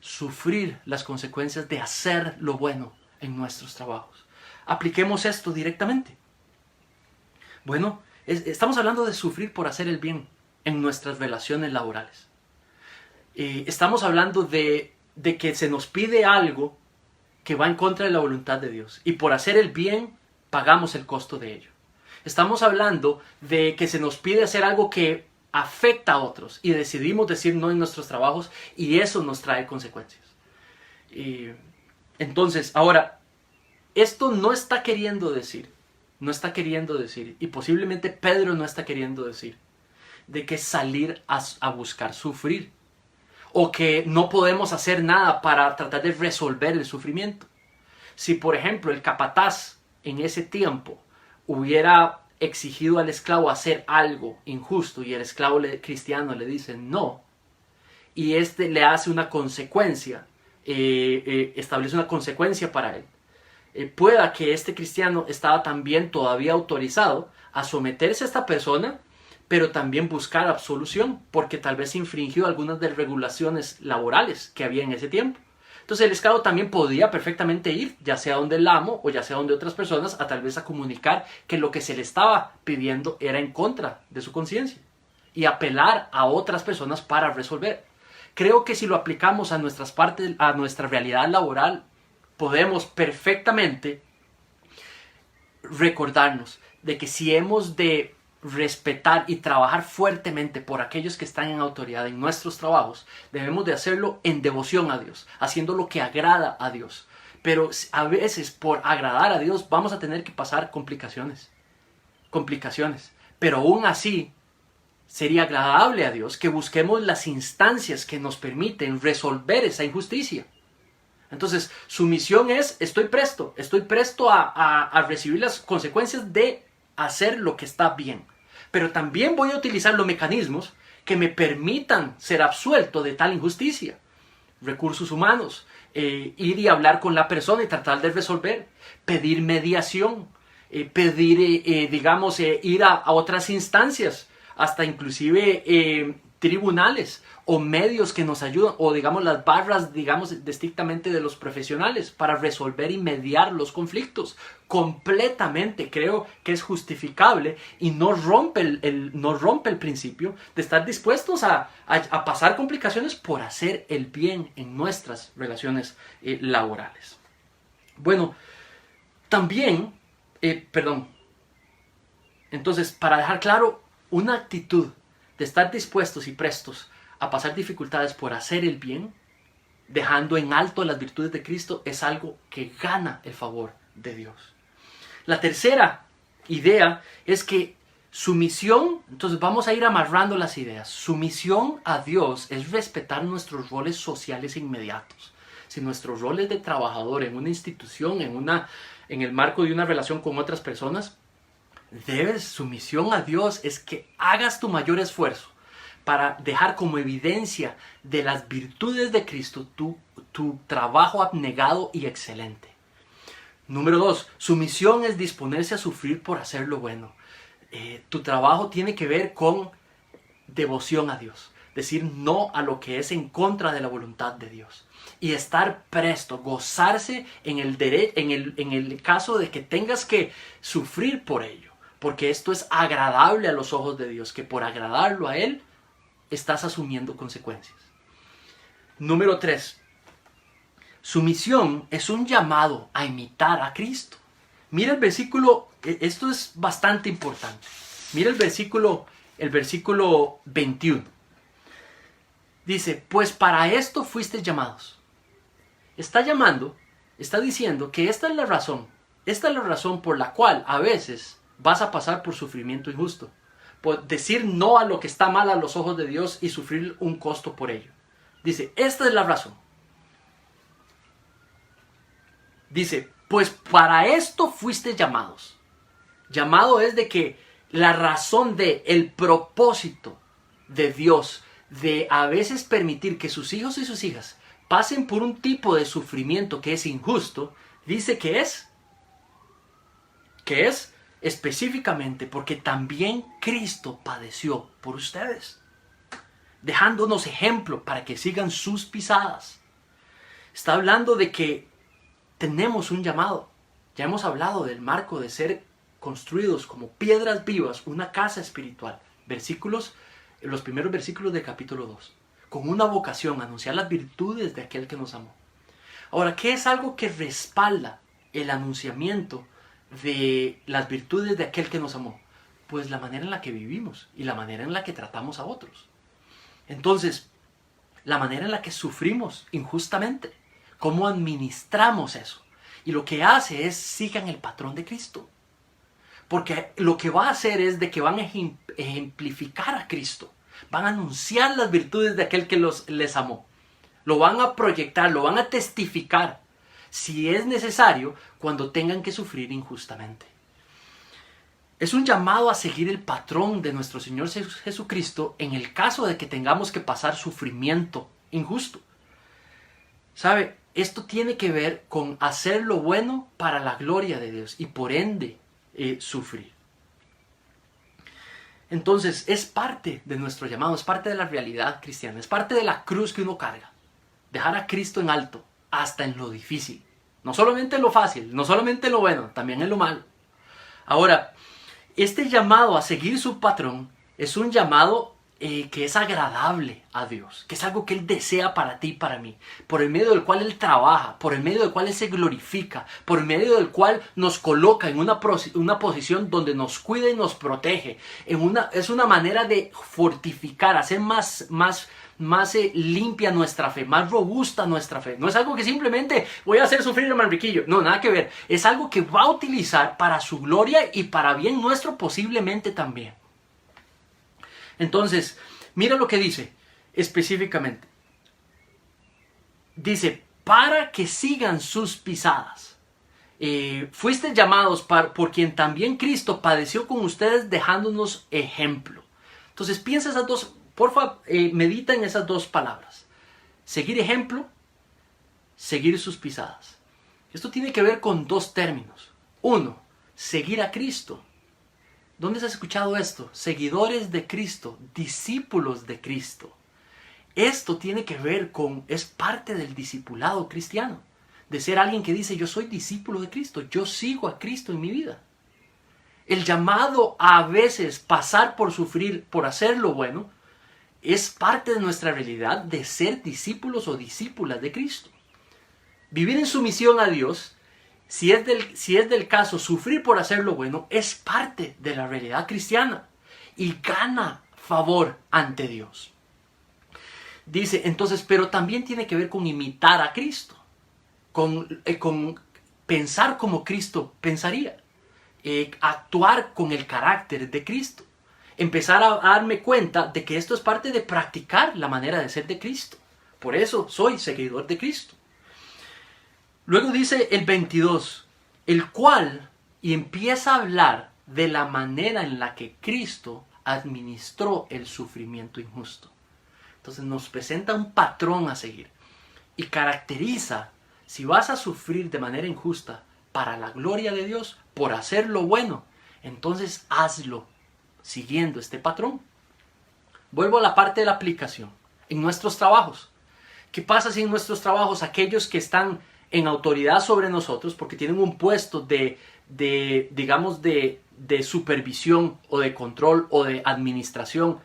Speaker 1: sufrir las consecuencias de hacer lo bueno en nuestros trabajos. Apliquemos esto directamente. Bueno, estamos hablando de sufrir por hacer el bien en nuestras relaciones laborales. Estamos hablando de que se nos pide algo que va en contra de la voluntad de Dios. Y por hacer el bien, pagamos el costo de ello. Estamos hablando de que se nos pide hacer algo que afecta a otros y decidimos decir no en nuestros trabajos y eso nos trae consecuencias. Entonces, ahora, esto no está queriendo decir, y posiblemente Pedro no está queriendo decir, de que salir a buscar sufrir o que no podemos hacer nada para tratar de resolver el sufrimiento. Si, por ejemplo, el capataz en ese tiempo hubiera exigido al esclavo hacer algo injusto y el esclavo cristiano le dice no, y le hace una consecuencia, establece una consecuencia para él, pueda que este cristiano estaba también todavía autorizado a someterse a esta persona, pero también buscar absolución, porque tal vez infringió algunas de las regulaciones laborales que había en ese tiempo. Entonces el esclavo también podía perfectamente ir, ya sea donde el amo o ya sea donde otras personas, tal vez a comunicar que lo que se le estaba pidiendo era en contra de su conciencia y apelar a otras personas para resolver. Creo que si lo aplicamos a nuestra realidad laboral, podemos perfectamente recordarnos de que si hemos de respetar y trabajar fuertemente por aquellos que están en autoridad en nuestros trabajos, debemos de hacerlo en devoción a Dios, haciendo lo que agrada a Dios. Pero a veces por agradar a Dios vamos a tener que pasar complicaciones. Pero aún así sería agradable a Dios que busquemos las instancias que nos permiten resolver esa injusticia. Entonces su misión es, estoy presto a recibir las consecuencias de hacer lo que está bien. Pero también voy a utilizar los mecanismos que me permitan ser absuelto de tal injusticia. Recursos humanos, ir y hablar con la persona y tratar de resolver, pedir mediación, ir a otras instancias, hasta inclusive tribunales o medios que nos ayudan, o las barras, estrictamente de los profesionales para resolver y mediar los conflictos. Completamente creo que es justificable y no rompe el principio de estar dispuestos a pasar complicaciones por hacer el bien en nuestras relaciones laborales. Bueno, también, entonces, para dejar claro, una actitud de estar dispuestos y prestos a pasar dificultades por hacer el bien, dejando en alto las virtudes de Cristo, es algo que gana el favor de Dios. La tercera idea es que su misión, entonces vamos a ir amarrando las ideas, su misión a Dios es respetar nuestros roles sociales inmediatos. Si nuestros roles de trabajador en una institución, en el marco de una relación con otras personas, su misión a Dios es que hagas tu mayor esfuerzo para dejar como evidencia de las virtudes de Cristo tu trabajo abnegado y excelente. Número 2, su misión es disponerse a sufrir por hacer lo bueno. Tu trabajo tiene que ver con devoción a Dios, decir no a lo que es en contra de la voluntad de Dios y estar presto, gozarse en el caso de que tengas que sufrir por ello, porque esto es agradable a los ojos de Dios, que por agradarlo a Él estás asumiendo consecuencias. Número 3. Sumisión es un llamado a imitar a Cristo. Mira el versículo, esto es bastante importante. Mira el versículo 21. Dice, pues para esto fuisteis llamados. Está diciendo que esta es la razón por la cual a veces vas a pasar por sufrimiento injusto. Por decir no a lo que está mal a los ojos de Dios y sufrir un costo por ello. Dice, esta es la razón. Dice, pues para esto fuiste llamados. Llamado es de que la razón el propósito de Dios de a veces permitir que sus hijos y sus hijas pasen por un tipo de sufrimiento que es injusto, dice que es específicamente porque también Cristo padeció por ustedes, dejándonos ejemplo para que sigan sus pisadas. Está hablando de que tenemos un llamado. Ya hemos hablado del marco de ser construidos como piedras vivas, una casa espiritual. Los primeros versículos del capítulo 2. Con una vocación, anunciar las virtudes de aquel que nos amó. Ahora, ¿qué es algo que respalda el anunciamiento de las virtudes de aquel que nos amó? Pues la manera en la que vivimos y la manera en la que tratamos a otros. Entonces, la manera en la que sufrimos injustamente, cómo administramos eso. Y lo que hace es sigan el patrón de Cristo. Porque lo que va a hacer es de que van a ejemplificar a Cristo. Van a anunciar las virtudes de aquel que les amó. Lo van a proyectar, lo van a testificar. Si es necesario, cuando tengan que sufrir injustamente. Es un llamado a seguir el patrón de nuestro Señor Jesucristo en el caso de que tengamos que pasar sufrimiento injusto. ¿Sabe? Esto tiene que ver con hacer lo bueno para la gloria de Dios y por ende sufrir. Entonces es parte de nuestro llamado, es parte de la realidad cristiana, es parte de la cruz que uno carga. Dejar a Cristo en alto, hasta en lo difícil. No solamente en lo fácil, no solamente en lo bueno, también en lo malo. Ahora, este llamado a seguir su patrón es un llamado que es agradable a Dios, que es algo que Él desea para ti y para mí, por el medio del cual Él trabaja, por el medio del cual Él se glorifica, por el medio del cual nos coloca en una posición donde nos cuida y nos protege. Es una manera de fortificar, hacer más limpia nuestra fe, más robusta nuestra fe. No es algo que simplemente voy a hacer sufrir al manriquillo. No, nada que ver. Es algo que va a utilizar para su gloria y para bien nuestro posiblemente también. Entonces, mira lo que dice específicamente. Dice, para que sigan sus pisadas. Fuiste llamados por quien también Cristo padeció con ustedes dejándonos ejemplo. Entonces piensa esas dos, porfa, medita en esas dos palabras. Seguir ejemplo, seguir sus pisadas. Esto tiene que ver con dos términos. Uno, seguir a Cristo. ¿Dónde has escuchado esto? Seguidores de Cristo, discípulos de Cristo. Esto tiene que ver es parte del discipulado cristiano. De ser alguien que dice, yo soy discípulo de Cristo, yo sigo a Cristo en mi vida. El llamado a veces pasar por sufrir, por hacer lo bueno, es parte de nuestra realidad de ser discípulos o discípulas de Cristo. Vivir en sumisión a Dios, si es del caso sufrir por hacer lo bueno, es parte de la realidad cristiana y gana favor ante Dios. Dice entonces, pero también tiene que ver con imitar a Cristo, con pensar como Cristo pensaría, actuar con el carácter de Cristo, empezar a darme cuenta de que esto es parte de practicar la manera de ser de Cristo. Por eso soy seguidor de Cristo. Luego dice el 22, el cual, y empieza a hablar de la manera en la que Cristo administró el sufrimiento injusto. Entonces nos presenta un patrón a seguir y caracteriza, si vas a sufrir de manera injusta para la gloria de Dios, por hacer lo bueno, entonces hazlo siguiendo este patrón. Vuelvo a la parte de la aplicación. En nuestros trabajos, ¿qué pasa si en nuestros trabajos aquellos que están en autoridad sobre nosotros, porque tienen un puesto de supervisión o de control o de administración,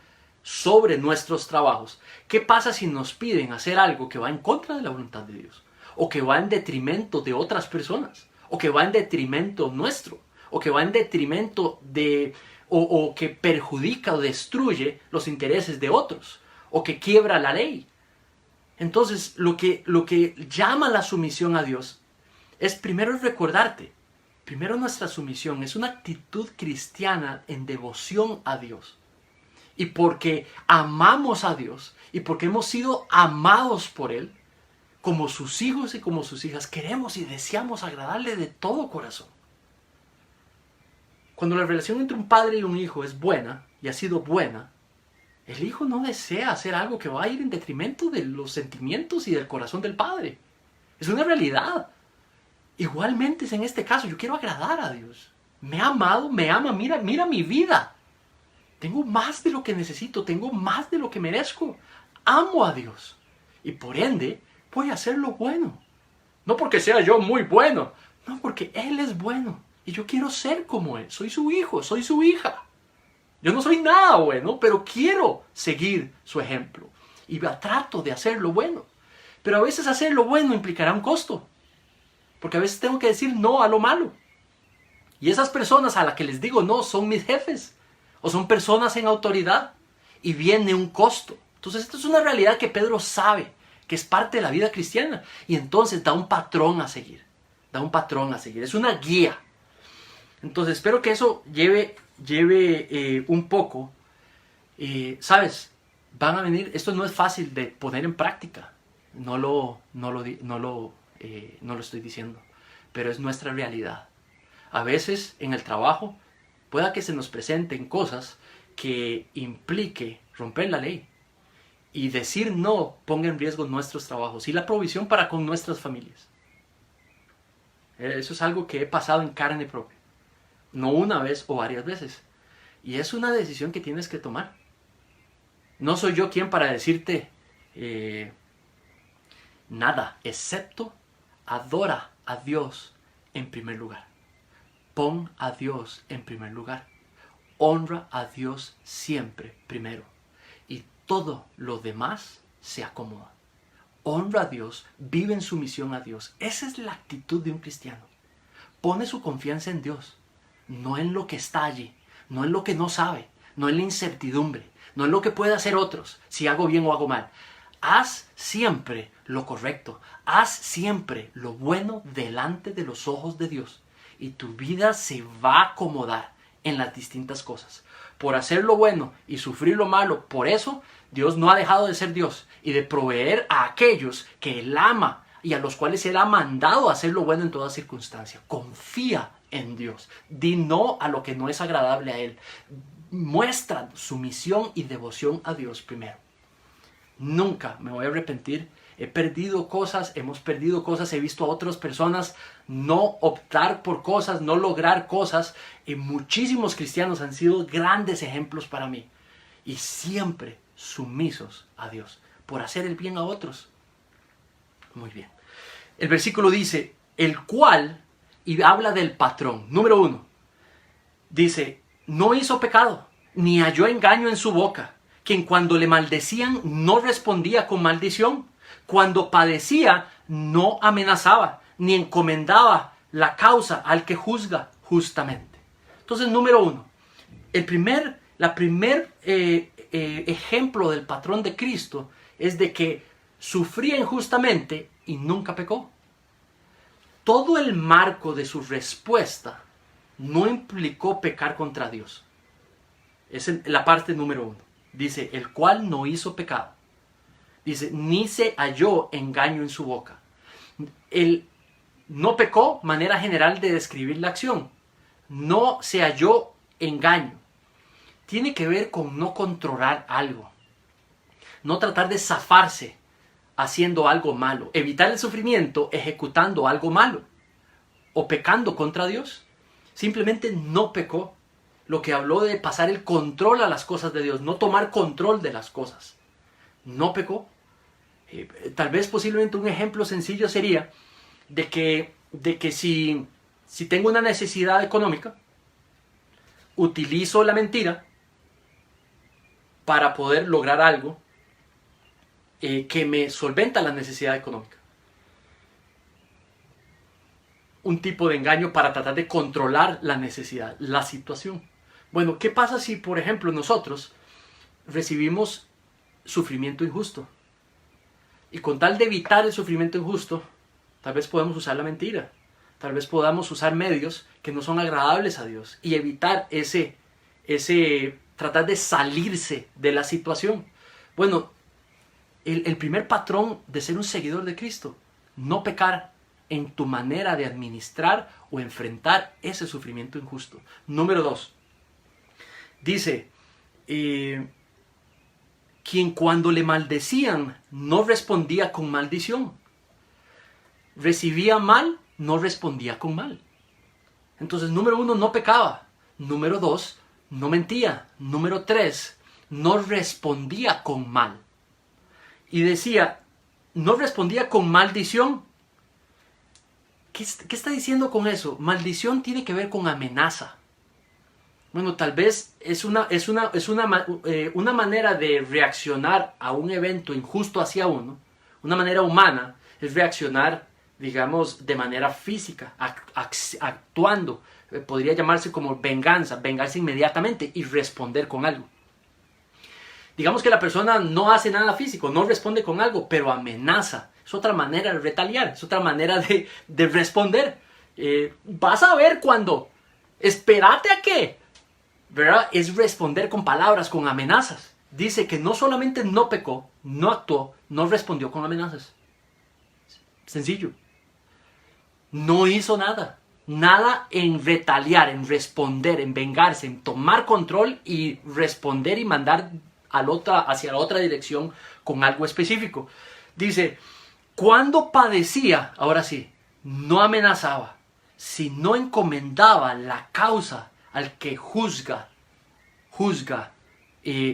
Speaker 1: sobre nuestros trabajos. ¿Qué pasa si nos piden hacer algo que va en contra de la voluntad de Dios? O que va en detrimento de otras personas. O que va en detrimento nuestro. O que va en detrimento de... o que perjudica o destruye los intereses de otros. O que quiebra la ley. Entonces, lo que llama la sumisión a Dios es primero recordarte. Primero nuestra sumisión es una actitud cristiana en devoción a Dios. Y porque amamos a Dios y porque hemos sido amados por Él, como sus hijos y como sus hijas, queremos y deseamos agradarle de todo corazón. Cuando la relación entre un padre y un hijo es buena y ha sido buena, el hijo no desea hacer algo que va a ir en detrimento de los sentimientos y del corazón del padre. Es una realidad. Igualmente es en este caso, yo quiero agradar a Dios. Me ha amado, me ama, mira mi vida. Tengo más de lo que necesito, tengo más de lo que merezco. Amo a Dios. Y por ende, voy a hacer lo bueno. No porque sea yo muy bueno, no, porque Él es bueno. Y yo quiero ser como Él. Soy su hijo, soy su hija. Yo no soy nada bueno, pero quiero seguir su ejemplo. Y trato de hacer lo bueno. Pero a veces hacer lo bueno implicará un costo. Porque a veces tengo que decir no a lo malo. Y esas personas a las que les digo no son mis jefes. O son personas en autoridad. Y viene un costo. Entonces esto es una realidad que Pedro sabe. Que es parte de la vida cristiana. Y entonces da un patrón a seguir. Da un patrón a seguir. Es una guía. Entonces espero que eso lleve un poco. ¿Sabes? Van a venir. Esto no es fácil de poner en práctica. No lo estoy diciendo. Pero es nuestra realidad. A veces en el trabajo pueda que se nos presenten cosas que implique romper la ley. Y decir no ponga en riesgo nuestros trabajos y la provisión para con nuestras familias. Eso es algo que he pasado en carne propia. No una vez o varias veces. Y es una decisión que tienes que tomar. No soy yo quien para decirte nada, excepto adora a Dios en primer lugar. Pon a Dios en primer lugar. Honra a Dios siempre primero. Y todo lo demás se acomoda. Honra a Dios, vive en sumisión a Dios. Esa es la actitud de un cristiano. Pone su confianza en Dios, no en lo que está allí, no en lo que no sabe, no en la incertidumbre, no en lo que puede hacer otros, si hago bien o hago mal. Haz siempre lo correcto, haz siempre lo bueno delante de los ojos de Dios y tu vida se va a acomodar en las distintas cosas. Por hacer lo bueno y sufrir lo malo, por eso Dios no ha dejado de ser Dios y de proveer a aquellos que Él ama y a los cuales Él ha mandado a hacer lo bueno en toda circunstancia. Confía en Dios. Di no a lo que no es agradable a Él. Muestra sumisión y devoción a Dios primero. Nunca me voy a arrepentir. He perdido cosas, hemos perdido cosas, he visto a otras personas no optar por cosas, no lograr cosas. Y muchísimos cristianos han sido grandes ejemplos para mí. Y siempre sumisos a Dios por hacer el bien a otros. Muy bien. El versículo dice, el cual, y habla del patrón. Número 1, dice, no hizo pecado, ni halló engaño en su boca, quien cuando le maldecían no respondía con maldición, cuando padecía no amenazaba, ni encomendaba la causa al que juzga justamente. Entonces, número 1, la primer ejemplo del patrón de Cristo es de que sufría injustamente y nunca pecó. Todo el marco de su respuesta no implicó pecar contra Dios. Es la parte número 1. Dice, el cual no hizo pecado. Dice, ni se halló engaño en su boca. Él no pecó, manera general de describir la acción. No se halló engaño. Tiene que ver con no controlar algo. No tratar de zafarse haciendo algo malo. Evitar el sufrimiento ejecutando algo malo. O pecando contra Dios. Simplemente no pecó. Lo que habló de pasar el control a las cosas de Dios. No tomar control de las cosas. No pecó. Tal vez posiblemente un ejemplo sencillo sería de que si tengo una necesidad económica, utilizo la mentira para poder lograr algo que me solventa la necesidad económica. Un tipo de engaño para tratar de controlar la necesidad, la situación. Bueno, ¿qué pasa si, por ejemplo, nosotros recibimos sufrimiento injusto? Y con tal de evitar el sufrimiento injusto, tal vez podemos usar la mentira. Tal vez podamos usar medios que no son agradables a Dios y evitar tratar de salirse de la situación. Bueno, el primer patrón de ser un seguidor de Cristo, no pecar en tu manera de administrar o enfrentar ese sufrimiento injusto. Número 2, dice, quien cuando le maldecían no respondía con maldición. Recibía mal, no respondía con mal. Entonces, número 1, no pecaba. Número 2, no mentía. Número 3, no respondía con mal. Y decía, no respondía con maldición. ¿Qué está diciendo con eso? Maldición tiene que ver con amenaza. Bueno, tal vez es una manera de reaccionar a un evento injusto hacia uno. Una manera humana es reaccionar, digamos, de manera física, actuando. Podría llamarse como venganza, vengarse inmediatamente y responder con algo. Digamos que la persona no hace nada físico, no responde con algo, pero amenaza. Es otra manera de retaliar, es otra manera de responder. Vas a ver cuando, espérate a qué, ¿verdad? Es responder con palabras, con amenazas. Dice que no solamente no pecó, no actuó, no respondió con amenazas. Sencillo. No hizo nada. Nada en retaliar, en responder, en vengarse, en tomar control y responder y mandar hacia la otra dirección con algo específico. Dice, cuando padecía, ahora sí, no amenazaba, sino encomendaba la causa al que juzga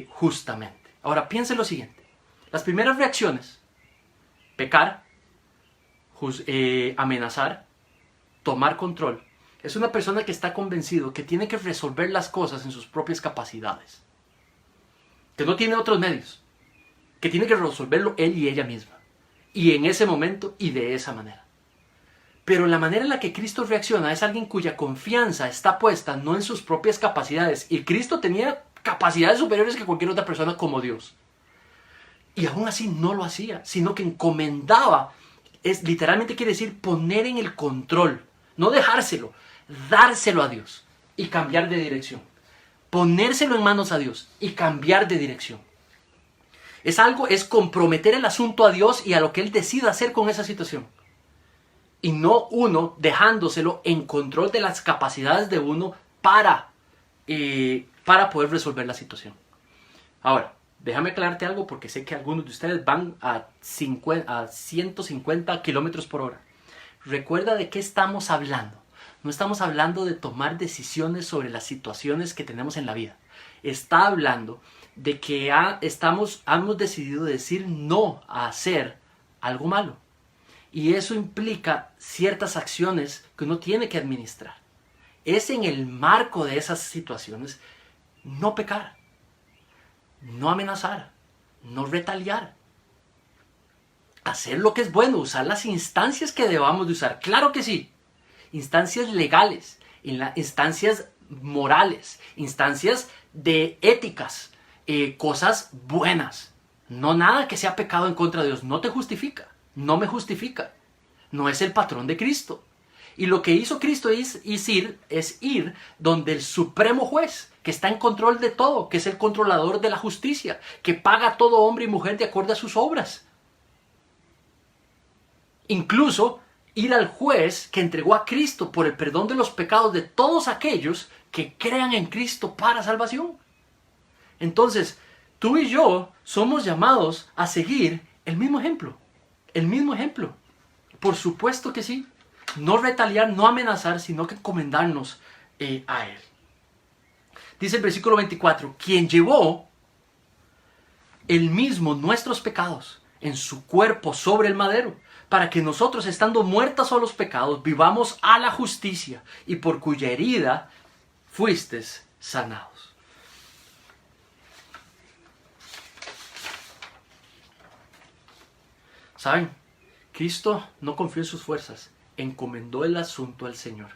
Speaker 1: justamente. Ahora piense lo siguiente. Las primeras reacciones, pecar, amenazar, tomar control, es una persona que está convencido que tiene que resolver las cosas en sus propias capacidades, que no tiene otros medios, que tiene que resolverlo él y ella misma, y en ese momento y de esa manera. Pero la manera en la que Cristo reacciona es alguien cuya confianza está puesta no en sus propias capacidades, y Cristo tenía capacidades superiores que cualquier otra persona como Dios, y aún así no lo hacía, sino que encomendaba. Literalmente quiere decir poner en el control, no dejárselo, dárselo a Dios y cambiar de dirección. Ponérselo en manos a Dios y cambiar de dirección. Es comprometer el asunto a Dios y a lo que Él decida hacer con esa situación. Y no uno dejándoselo en control de las capacidades de uno para poder resolver la situación. Ahora, déjame aclararte algo porque sé que algunos de ustedes van a 150 kilómetros por hora. Recuerda de qué estamos hablando. No estamos hablando de tomar decisiones sobre las situaciones que tenemos en la vida. Está hablando de que hemos decidido decir no a hacer algo malo. Y eso implica ciertas acciones que uno tiene que administrar. Es en el marco de esas situaciones no pecar, no amenazar, no retaliar. Hacer lo que es bueno, usar las instancias que debamos de usar. Claro que sí. Instancias legales, instancias morales, instancias de éticas, cosas buenas. No nada que sea pecado en contra de Dios. No te justifica, no me justifica. No es el patrón de Cristo. Y lo que hizo Cristo es ir donde el supremo juez, que está en control de todo, que es el controlador de la justicia, que paga a todo hombre y mujer de acuerdo a sus obras. Incluso ir al juez que entregó a Cristo por el perdón de los pecados de todos aquellos que crean en Cristo para salvación. Entonces, tú y yo somos llamados a seguir el mismo ejemplo. El mismo ejemplo. Por supuesto que sí. No retaliar, no amenazar, sino que encomendarnos a Él. Dice el versículo 24, quien llevó Él mismo nuestros pecados en su cuerpo sobre el madero, para que nosotros, estando muertos a los pecados, vivamos a la justicia, y por cuya herida fuistes sanados. ¿Saben? Cristo no confió en sus fuerzas, encomendó el asunto al Señor.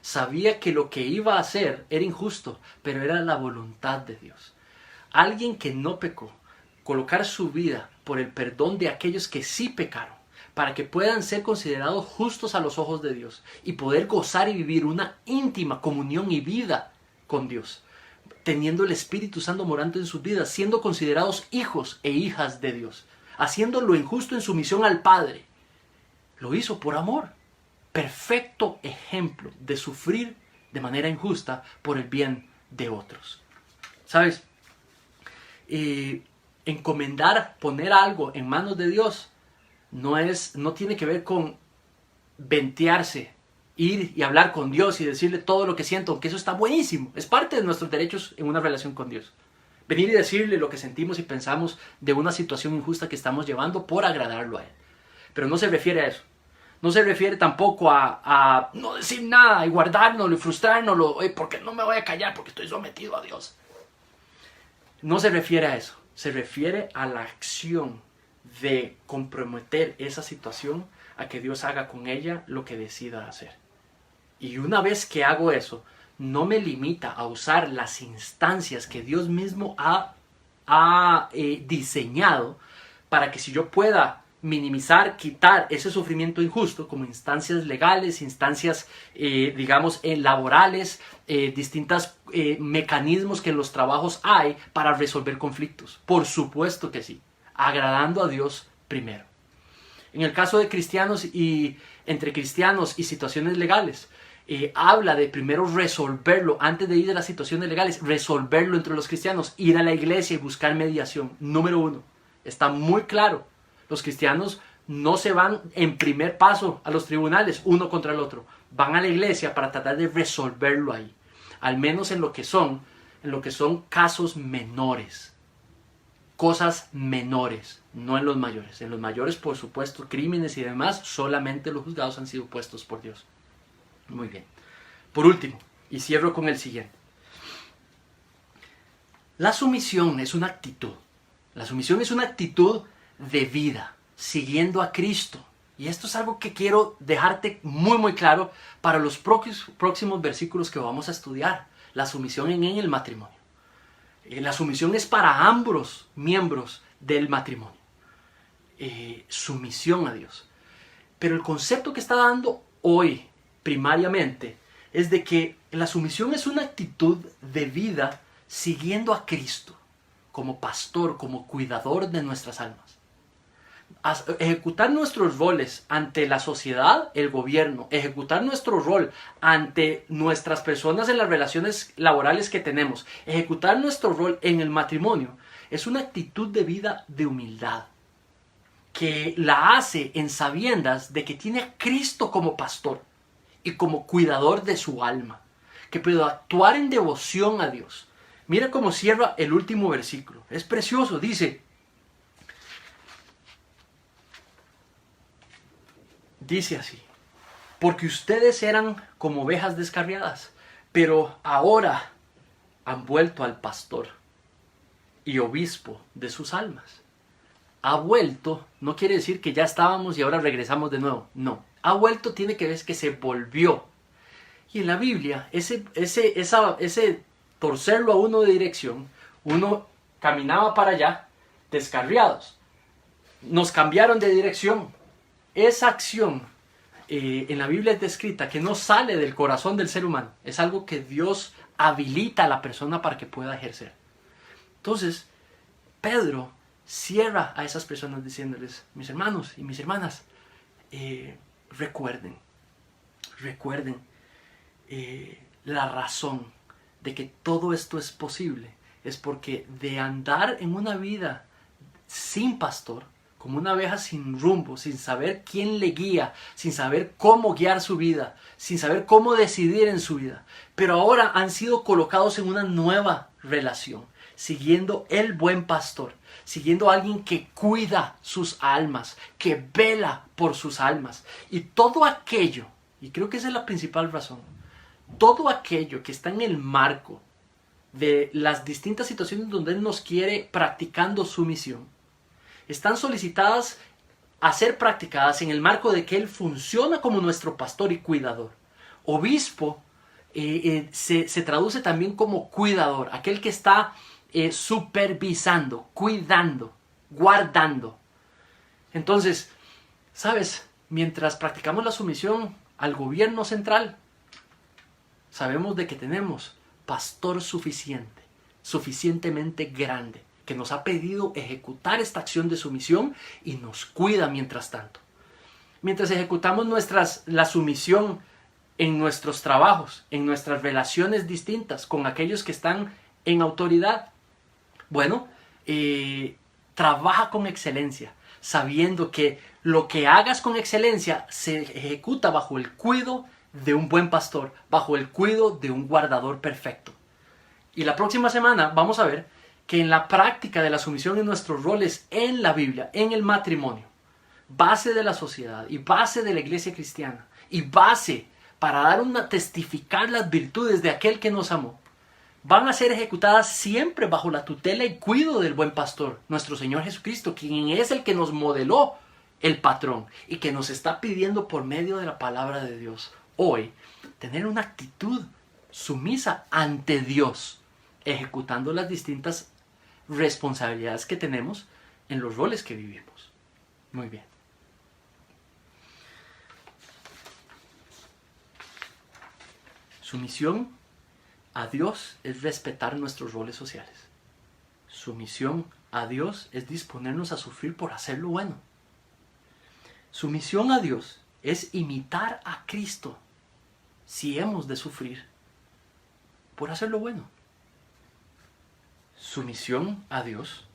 Speaker 1: Sabía que lo que iba a hacer era injusto, pero era la voluntad de Dios. Alguien que no pecó, colocar su vida por el perdón de aquellos que sí pecaron, para que puedan ser considerados justos a los ojos de Dios y poder gozar y vivir una íntima comunión y vida con Dios, teniendo el Espíritu Santo morando en sus vidas, siendo considerados hijos e hijas de Dios, haciendo lo injusto en sumisión al Padre. Lo hizo por amor. Perfecto ejemplo de sufrir de manera injusta por el bien de otros. ¿Sabes? Encomendar, poner algo en manos de Dios no tiene que ver con ventearse, ir y hablar con Dios y decirle todo lo que siento, aunque eso está buenísimo, es parte de nuestros derechos en una relación con Dios. Venir y decirle lo que sentimos y pensamos de una situación injusta que estamos llevando por agradarlo a Él. Pero no se refiere a eso. No se refiere tampoco a no decir nada y guardárnoslo y frustrárnoslo, porque no me voy a callar porque estoy sometido a Dios. No se refiere a eso. Se refiere a la acción de comprometer esa situación a que Dios haga con ella lo que decida hacer. Y una vez que hago eso, no me limita a usar las instancias que Dios mismo ha diseñado para que si yo pueda minimizar, quitar ese sufrimiento injusto, como instancias legales, instancias, laborales, distintos mecanismos que en los trabajos hay para resolver conflictos. Por supuesto que sí, agradando a Dios primero. En el caso de cristianos y entre cristianos y situaciones legales, habla de primero resolverlo, antes de ir a las situaciones legales, resolverlo entre los cristianos, ir a la iglesia y buscar mediación. Número 1, está muy claro. Los cristianos no se van en primer paso a los tribunales uno contra el otro. Van a la iglesia para tratar de resolverlo ahí. Al menos en lo que son casos menores. Cosas menores, no en los mayores. En los mayores, por supuesto, crímenes y demás, solamente los juzgados han sido puestos por Dios. Muy bien. Por último, y cierro con el siguiente. La sumisión es una actitud. La sumisión es una actitud de vida, siguiendo a Cristo. Y esto es algo que quiero dejarte muy muy claro para los próximos versículos que vamos a estudiar. La sumisión en el matrimonio. La sumisión es para ambos miembros del matrimonio. Sumisión a Dios. Pero el concepto que está dando hoy primariamente es de que la sumisión es una actitud de vida siguiendo a Cristo como pastor, como cuidador de nuestras almas. Ejecutar nuestros roles ante la sociedad, el gobierno, ejecutar nuestro rol ante nuestras personas en las relaciones laborales que tenemos, ejecutar nuestro rol en el matrimonio, es una actitud de vida de humildad, que la hace en sabiendas de que tiene a Cristo como pastor y como cuidador de su alma, que puede actuar en devoción a Dios. Mira cómo cierra el último versículo, es precioso, dice así: porque ustedes eran como ovejas descarriadas, pero ahora han vuelto al pastor y obispo de sus almas. Ha vuelto no quiere decir que ya estábamos y ahora regresamos de nuevo. No, ha vuelto tiene que ver que se volvió. Y en la Biblia, ese torcerlo a uno de dirección, uno caminaba para allá descarriados. Nos cambiaron de dirección. Esa acción en la Biblia es descrita que no sale del corazón del ser humano. Es algo que Dios habilita a la persona para que pueda ejercer. Entonces, Pedro cierra a esas personas diciéndoles: mis hermanos y mis hermanas, recuerden la razón de que todo esto es posible. Es porque de andar en una vida sin pastor, como una oveja sin rumbo, sin saber quién le guía, sin saber cómo guiar su vida, sin saber cómo decidir en su vida. Pero ahora han sido colocados en una nueva relación, siguiendo el buen pastor, siguiendo a alguien que cuida sus almas, que vela por sus almas. Y todo aquello, y creo que esa es la principal razón, todo aquello que está en el marco de las distintas situaciones donde Él nos quiere practicando su misión, están solicitadas a ser practicadas en el marco de que Él funciona como nuestro pastor y cuidador. Obispo se traduce también como cuidador, aquel que está supervisando, cuidando, guardando. Entonces, ¿sabes? Mientras practicamos la sumisión al gobierno central, sabemos de que tenemos pastor suficiente, suficientemente grande, que nos ha pedido ejecutar esta acción de sumisión y nos cuida mientras tanto. Mientras ejecutamos la sumisión en nuestros trabajos, en nuestras relaciones distintas con aquellos que están en autoridad, bueno, trabaja con excelencia, sabiendo que lo que hagas con excelencia se ejecuta bajo el cuidado de un buen pastor, bajo el cuidado de un guardador perfecto. Y la próxima semana vamos a ver que en la práctica de la sumisión en nuestros roles en la Biblia, en el matrimonio, base de la sociedad y base de la iglesia cristiana y base para testificar las virtudes de aquel que nos amó, van a ser ejecutadas siempre bajo la tutela y cuidado del buen pastor, nuestro Señor Jesucristo, quien es el que nos modeló el patrón y que nos está pidiendo por medio de la palabra de Dios hoy tener una actitud sumisa ante Dios, ejecutando las distintas responsabilidades que tenemos en los roles que vivimos. Muy bien. Sumisión a Dios es respetar nuestros roles sociales. Sumisión a Dios es disponernos a sufrir por hacer lo bueno. Sumisión a Dios es imitar a Cristo si hemos de sufrir por hacer lo bueno. Sumisión a Dios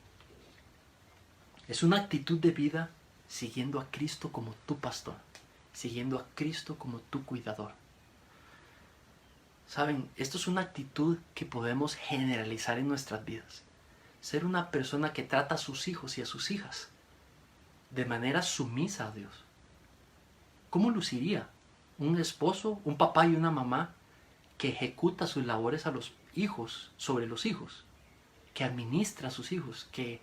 Speaker 1: es una actitud de vida siguiendo a Cristo como tu pastor, siguiendo a Cristo como tu cuidador. Saben, esto es una actitud que podemos generalizar en nuestras vidas. Ser una persona que trata a sus hijos y a sus hijas de manera sumisa a Dios. ¿Cómo luciría un esposo, un papá y una mamá que ejecuta sus labores a los hijos, sobre los hijos, que administra a sus hijos, que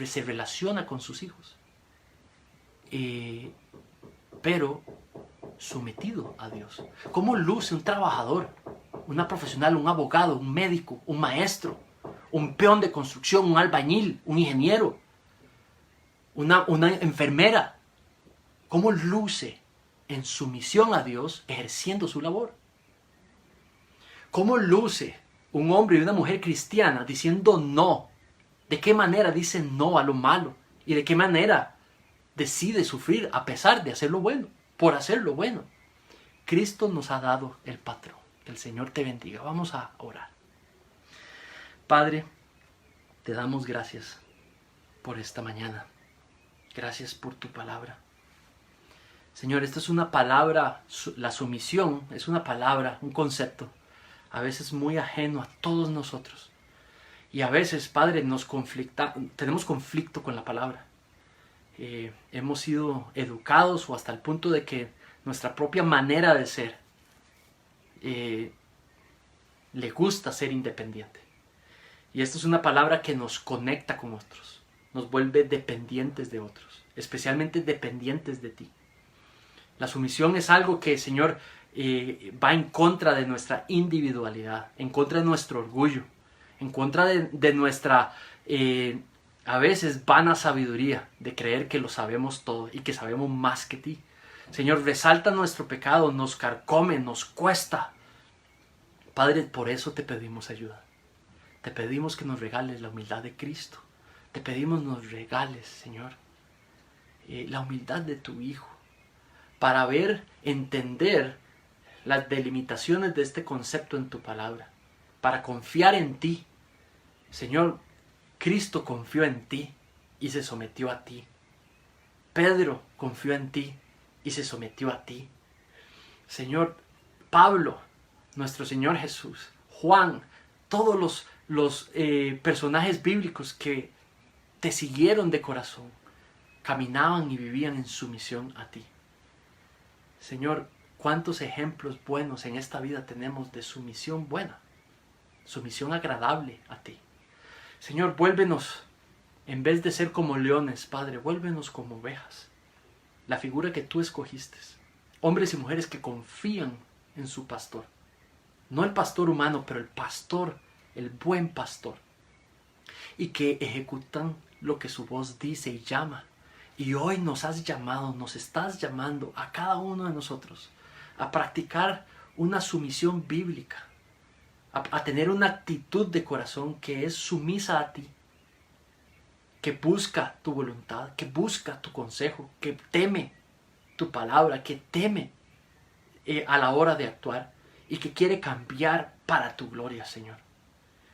Speaker 1: se relaciona con sus hijos, pero sometido a Dios? ¿Cómo luce un trabajador, una profesional, un abogado, un médico, un maestro, un peón de construcción, un albañil, un ingeniero, una enfermera? ¿Cómo luce en sumisión a Dios ejerciendo su labor? ¿Cómo luce un hombre y una mujer cristiana diciendo no? ¿De qué manera dice no a lo malo? ¿Y de qué manera decide sufrir a pesar de hacer lo bueno, por hacer lo bueno? Cristo nos ha dado el patrón. Que el Señor te bendiga. Vamos a orar. Padre, te damos gracias por esta mañana. Gracias por tu palabra. Señor, esta es una palabra, la sumisión es una palabra, un concepto, a veces muy ajeno a todos nosotros. Y a veces, Padre, tenemos conflicto con la palabra. Hemos sido educados o hasta el punto de que nuestra propia manera de ser le gusta ser independiente. Y esta es una palabra que nos conecta con otros, nos vuelve dependientes de otros, especialmente dependientes de ti. La sumisión es algo que, Señor, va en contra de nuestra individualidad, en contra de nuestro orgullo, en contra de nuestra, a veces, vana sabiduría de creer que lo sabemos todo y que sabemos más que ti. Señor, resalta nuestro pecado, nos carcome, nos cuesta. Padre, por eso te pedimos ayuda. Te pedimos que nos regales la humildad de Cristo. Te pedimos nos regales, Señor, la humildad de tu Hijo, para entender las delimitaciones de este concepto en tu palabra, para confiar en ti. Señor, Cristo confió en ti y se sometió a ti. Pedro confió en ti y se sometió a ti. Señor, Pablo, nuestro Señor Jesús, Juan, todos los personajes bíblicos que te siguieron de corazón, caminaban y vivían en sumisión a ti. Señor, cuántos ejemplos buenos en esta vida tenemos de sumisión buena, sumisión agradable a ti. Señor, vuélvenos En vez de ser como leones, Padre, vuélvenos como ovejas. La figura que tú escogiste. Hombres y mujeres que confían en su pastor. No el pastor humano, pero el pastor, el buen pastor. Y que ejecutan lo que su voz dice y llama. Y hoy nos has llamado, nos estás llamando a cada uno de nosotros a practicar una sumisión bíblica, a tener una actitud de corazón que es sumisa a ti, que busca tu voluntad, que busca tu consejo, que teme tu palabra, que teme a la hora de actuar y que quiere cambiar para tu gloria, Señor.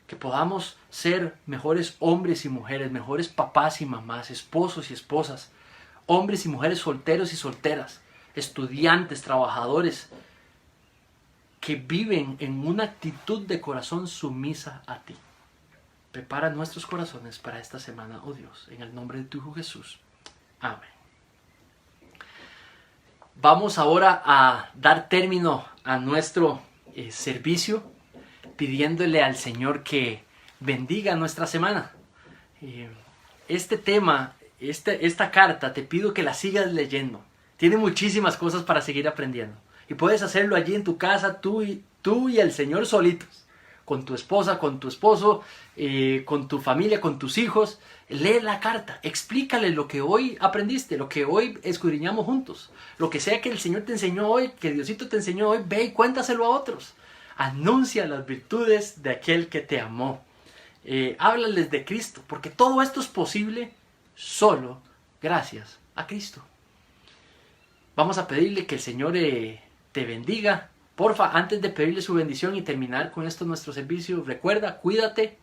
Speaker 1: Que podamos ser mejores hombres y mujeres, mejores papás y mamás, esposos y esposas, hombres y mujeres solteros y solteras, estudiantes, trabajadores, que viven en una actitud de corazón sumisa a ti. Prepara nuestros corazones para esta semana, oh Dios, en el nombre de tu Hijo Jesús. Amén. Vamos ahora a dar término a nuestro servicio, pidiéndole al Señor que bendiga nuestra semana. Este tema, esta carta, te pido que la sigas leyendo. Tiene muchísimas cosas para seguir aprendiendo. Y puedes hacerlo allí en tu casa, tú y el Señor solitos. Con tu esposa, con tu esposo, con tu familia, con tus hijos. Lee la carta, explícale lo que hoy aprendiste, lo que hoy escudriñamos juntos. Lo que sea que el Señor te enseñó hoy, que Diosito te enseñó hoy, ve y cuéntaselo a otros. Anuncia las virtudes de aquel que te amó. Háblales de Cristo, porque todo esto es posible solo gracias a Cristo. Vamos a pedirle que el Señor te bendiga. Porfa, antes de pedirle su bendición y terminar con esto nuestro servicio, recuerda, cuídate,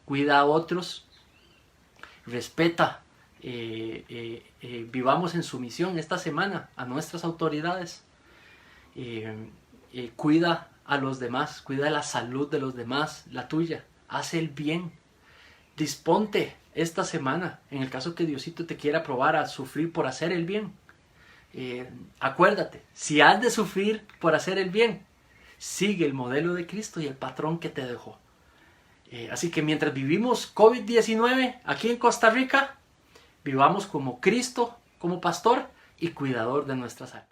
Speaker 1: cuida a otros, respeta, vivamos en sumisión esta semana a nuestras autoridades, cuida a los demás, cuida la salud de los demás, la tuya, haz el bien, disponte esta semana, en el caso que Diosito te quiera probar a sufrir por hacer el bien. Acuérdate, si has de sufrir por hacer el bien, sigue el modelo de Cristo y el patrón que te dejó. Así que mientras vivimos COVID-19 aquí en Costa Rica, vivamos como Cristo, como pastor y cuidador de nuestras almas.